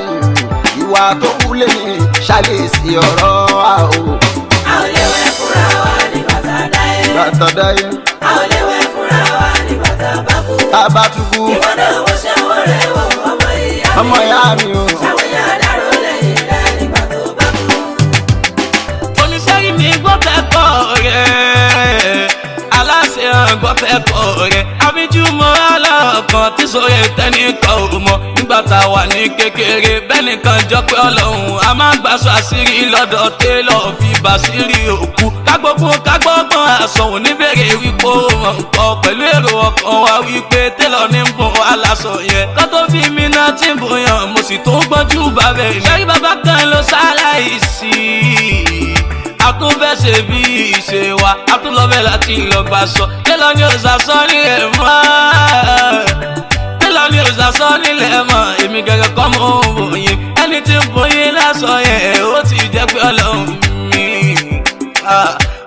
[SPEAKER 1] ìwà tó wúlé ní ṣàlèsì ọ̀rọ̀ a o.
[SPEAKER 2] a ò lè wẹ̀ fúnra wa nígbà tá a dáyé.
[SPEAKER 1] Bàtà dáyé.
[SPEAKER 2] a ò lè wẹ̀ fúnra wa nígbà tá a bá kú.
[SPEAKER 1] tá a bá tún kú.
[SPEAKER 2] ìwọ náà wo ṣẹ́wọ́ rẹ̀ wò ọmọ ìyá mi.
[SPEAKER 1] ọmọ ìyá mi o.
[SPEAKER 2] ṣàwòyàn àdáró lẹ́yìn rẹ̀ nígbà tó bá kú.
[SPEAKER 3] oníṣẹ́rí mi gbọ́ kẹ́kọ̀ọ́ rẹ̀ aláṣẹ gbọ́ kẹ́kọ̀ọ́ rẹ̀ àbíjú mọ́ aláàkàn tí sọ̀rọ̀ tẹ́nìkan ò mọ̀ nígbà tá a wà ní kékeré bẹ́ẹ̀ nìkan jọ pé ọlọ́run a máa gbàṣọ àṣírí lọ́dọ̀ télọ̀ fi bàṣírí òkú kágbọ́gbọ́n àsọ̀hún níbèrè wípé ó mọ̀ nǹkan pẹ̀lú èrò ọkàn wa wípé télọ̀ ní ń bùn aláṣọ yẹn kọ́tọ́ fi mí náà tí ń bòyàn mo sì tó gbọ́njú bàbẹ̀ ní. ṣẹ́rí bàbá kan ló ṣaláìsí àtúnfẹ́sẹ̀ bí ìṣe wa àtúnlọ́bẹ̀ láti ìlọ́gbà sọ télọ̀ ni òòsà sọ nílẹ̀ mọ́ télọ̀ ni òòsà sọ nílẹ̀ mọ́ èmi gẹ́gẹ́ kọ́ mọ́ òbòyìn ẹni tí ń bòyìn lásọ yẹn ó ti jẹ́ pé ọlọ́run mi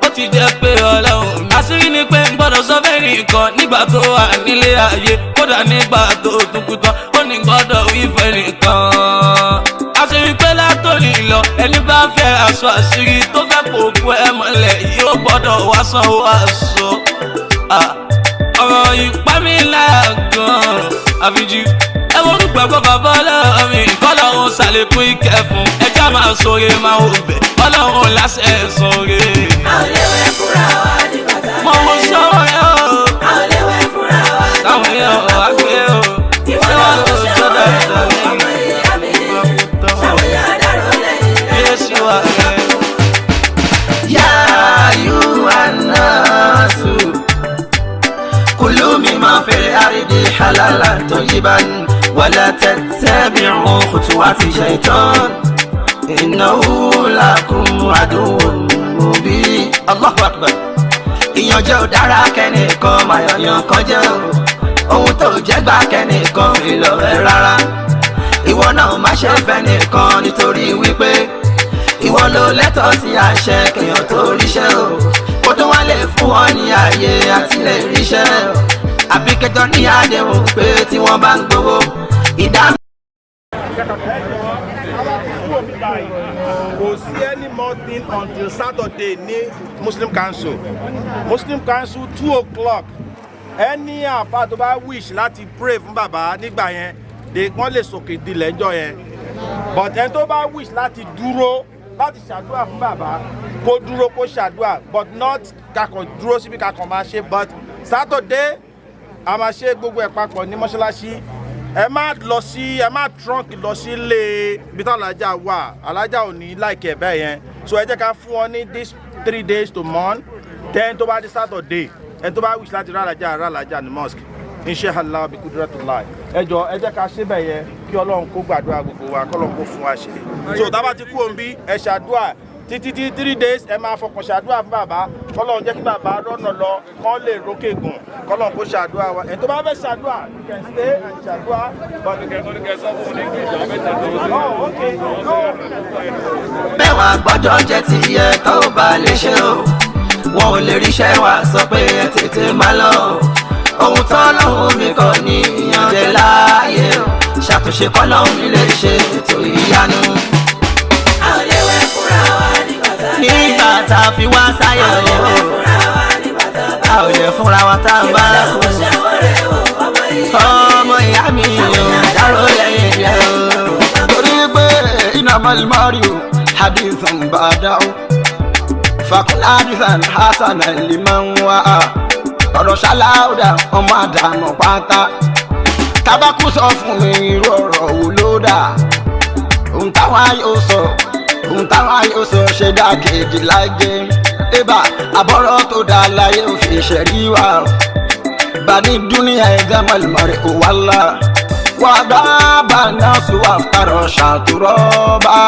[SPEAKER 3] ó ti jẹ́ pé ọlọ́run mi. àṣírí ni pé ń gbọ́dọ̀ sọ fẹ́ nìkan nígbà tó wà nílé ayé kódà nígbà tó dúkú tán ó ní gbọ́dọ̀ wí fẹ́ nìkan. àṣírí pé látòní lọ ẹni bá fẹ́ aṣọ àṣírí tó fẹ́ kókó ẹ mọ́lẹ̀ yóò gbọ́dọ̀ wá sanwó aṣọ. ọ̀rọ̀ ìpamí láyà gan-an àfijú ẹ̀wọ̀n olùgbàgbọ́ bàbá ọlọ́run mi kọ́lọ́run ṣàlékún ìkẹ́ fún ẹja máa sọ̀rọ̀ máa wò bẹ̀ ọlọ́run láṣẹ sọ̀rọ̀.
[SPEAKER 2] a ò lè wẹ̀ fúnra wa nígbà tá a dáyé.
[SPEAKER 3] mo mọ sọ́wọ́ yẹn o.
[SPEAKER 2] a ò lè wẹ̀ fúnra wa nígbà tá a bá kú.
[SPEAKER 3] táwọn yẹn ò wá gbé o.
[SPEAKER 2] ìwọ náà wo ṣẹ́wọ́ rẹ̀ wò ọmọ ìyá mi ṣàwòyàn àdáró lẹ́yìn rẹ̀.
[SPEAKER 3] yéésù wà rẹ̀.
[SPEAKER 1] yá ayyuhan-nasu kulu mimma fil ardi halalan tayyiban wala tattabi'u khutuwati shaytan innahu lakum aduwwun mubin. Allahu akbar. ìyànjẹ ò dára kẹ́nìkan máa yọ̀yàn kan jẹ́ o ohun tó jẹ́ gbà kẹ́nìkan fi lọ rẹ̀ rárá ìwọ náà má ṣe fẹ́ nìkan nítorí wípé ìwọ ló lẹ́tọ̀ọ́ sí àṣẹ kéèyàn tó ríṣẹ́ o kó tó wá lè fún wọn ní ààyè àti lè ríṣẹ́ o àbí kẹjọ ní àdéhùn pé tí wọ́n bá ń gbowó ìdá.
[SPEAKER 19] kò sí any more thing until Saturday ní Muslim Council 2 o'clock ẹni àfa tó bá wish láti pray fún bàbá nígbà yẹn wọ́n lè sòkè dilẹ̀ ńjọ́ yẹn but ẹni tó bá wish láti dúró láti ṣàdúrà fún bàbá kó dúró kó ṣàdúrà but not kakàn dúró síbi kakàn máa ṣe but Saturday a máa ṣe gbogbo ẹ̀ papọ̀ ní mọ́ṣáláṣí ẹ má trunk lọ sí ilé ibi tí alájà wà alájà ò ní láìkẹ́ bẹ́ẹ̀ yẹn so ẹ jẹ́ ká fún wọn ní this 3 days to mourn then tó bá di Saturday ẹni tó bá wish láti rálájà ní mosque inshallah bí kudratullah ẹ jọ̀ọ́ ẹ jẹ́ ká ṣe bẹ́ẹ̀ yẹn kí Ọlọ́run kó gbàdúrà gbogbo wa kọ́lọ́run kó fún wa ṣe so tá bá ti kú òun bí ẹ ṣàdúrà títí 3 days ẹ máa fọkàn ṣàdúrà fún bàbá kọ́lọ́run jẹ́ kí bàbá rọ́nà lọ kán lè rókè gùn kọ́lọ́run kó ṣàdúrà wa ẹ̀ tó bá fẹ́ ṣàdúrà you can stay and ṣàdúrà.
[SPEAKER 1] mẹ́wàá gbọ́jọ́ jẹ́ ti yẹ tó bá lè ṣe o wọn ò lè ríṣẹ́ wa sọ pé ẹ tètè máa lọ ohun tó lọ́hùn mi kọ́ ní ìyànjẹ láàyè o ṣàtúnṣe kọ́ lọ́hùn mi lè ṣe ètò ìyanu.
[SPEAKER 2] a ò lè wẹ̀ fúnra wa
[SPEAKER 1] nígbà tá a fi wá sáyé o a ò lè fúnra wa tá a bá kú ọmọ ìyá mi ò dárò lẹ́yìn rẹ̀ o. torí pé iná malimari o hadithan bada o fakul hadithan hasan liman wa ọ̀rọ̀ ṣaláúdà ọmọ àdànù pátá tábàkù sọ fún mi irú ọ̀rọ̀ wo ló dà ohun táwọn ayò sọ ohun táwọn ayò sọ ṣe dá kejì lájẹ ébà àbọ̀rọ̀ tó dá láyé òfin ṣẹ̀rí wa bani dúníà ẹ̀dá malimari o wàllá wàdà bá náà sùn wà fàrọ̀ ṣàtúrọ̀ bá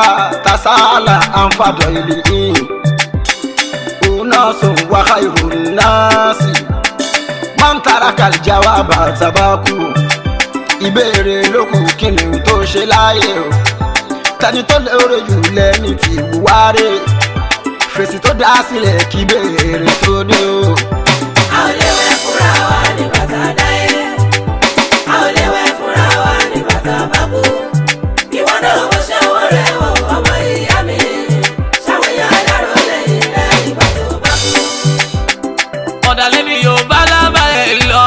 [SPEAKER 1] tasálà àǹfààdọ̀ ìlú yìí òun náà sùn wákàyò náà sí. Man taraka al-jawaba tabaku ìbéèrè lókù kí ni tó ṣe láyé o tani tó lóore jù lẹ́ni tí buwárẹ̀ fèsì tó dá sílẹ̀ kí béèrè tó dé o.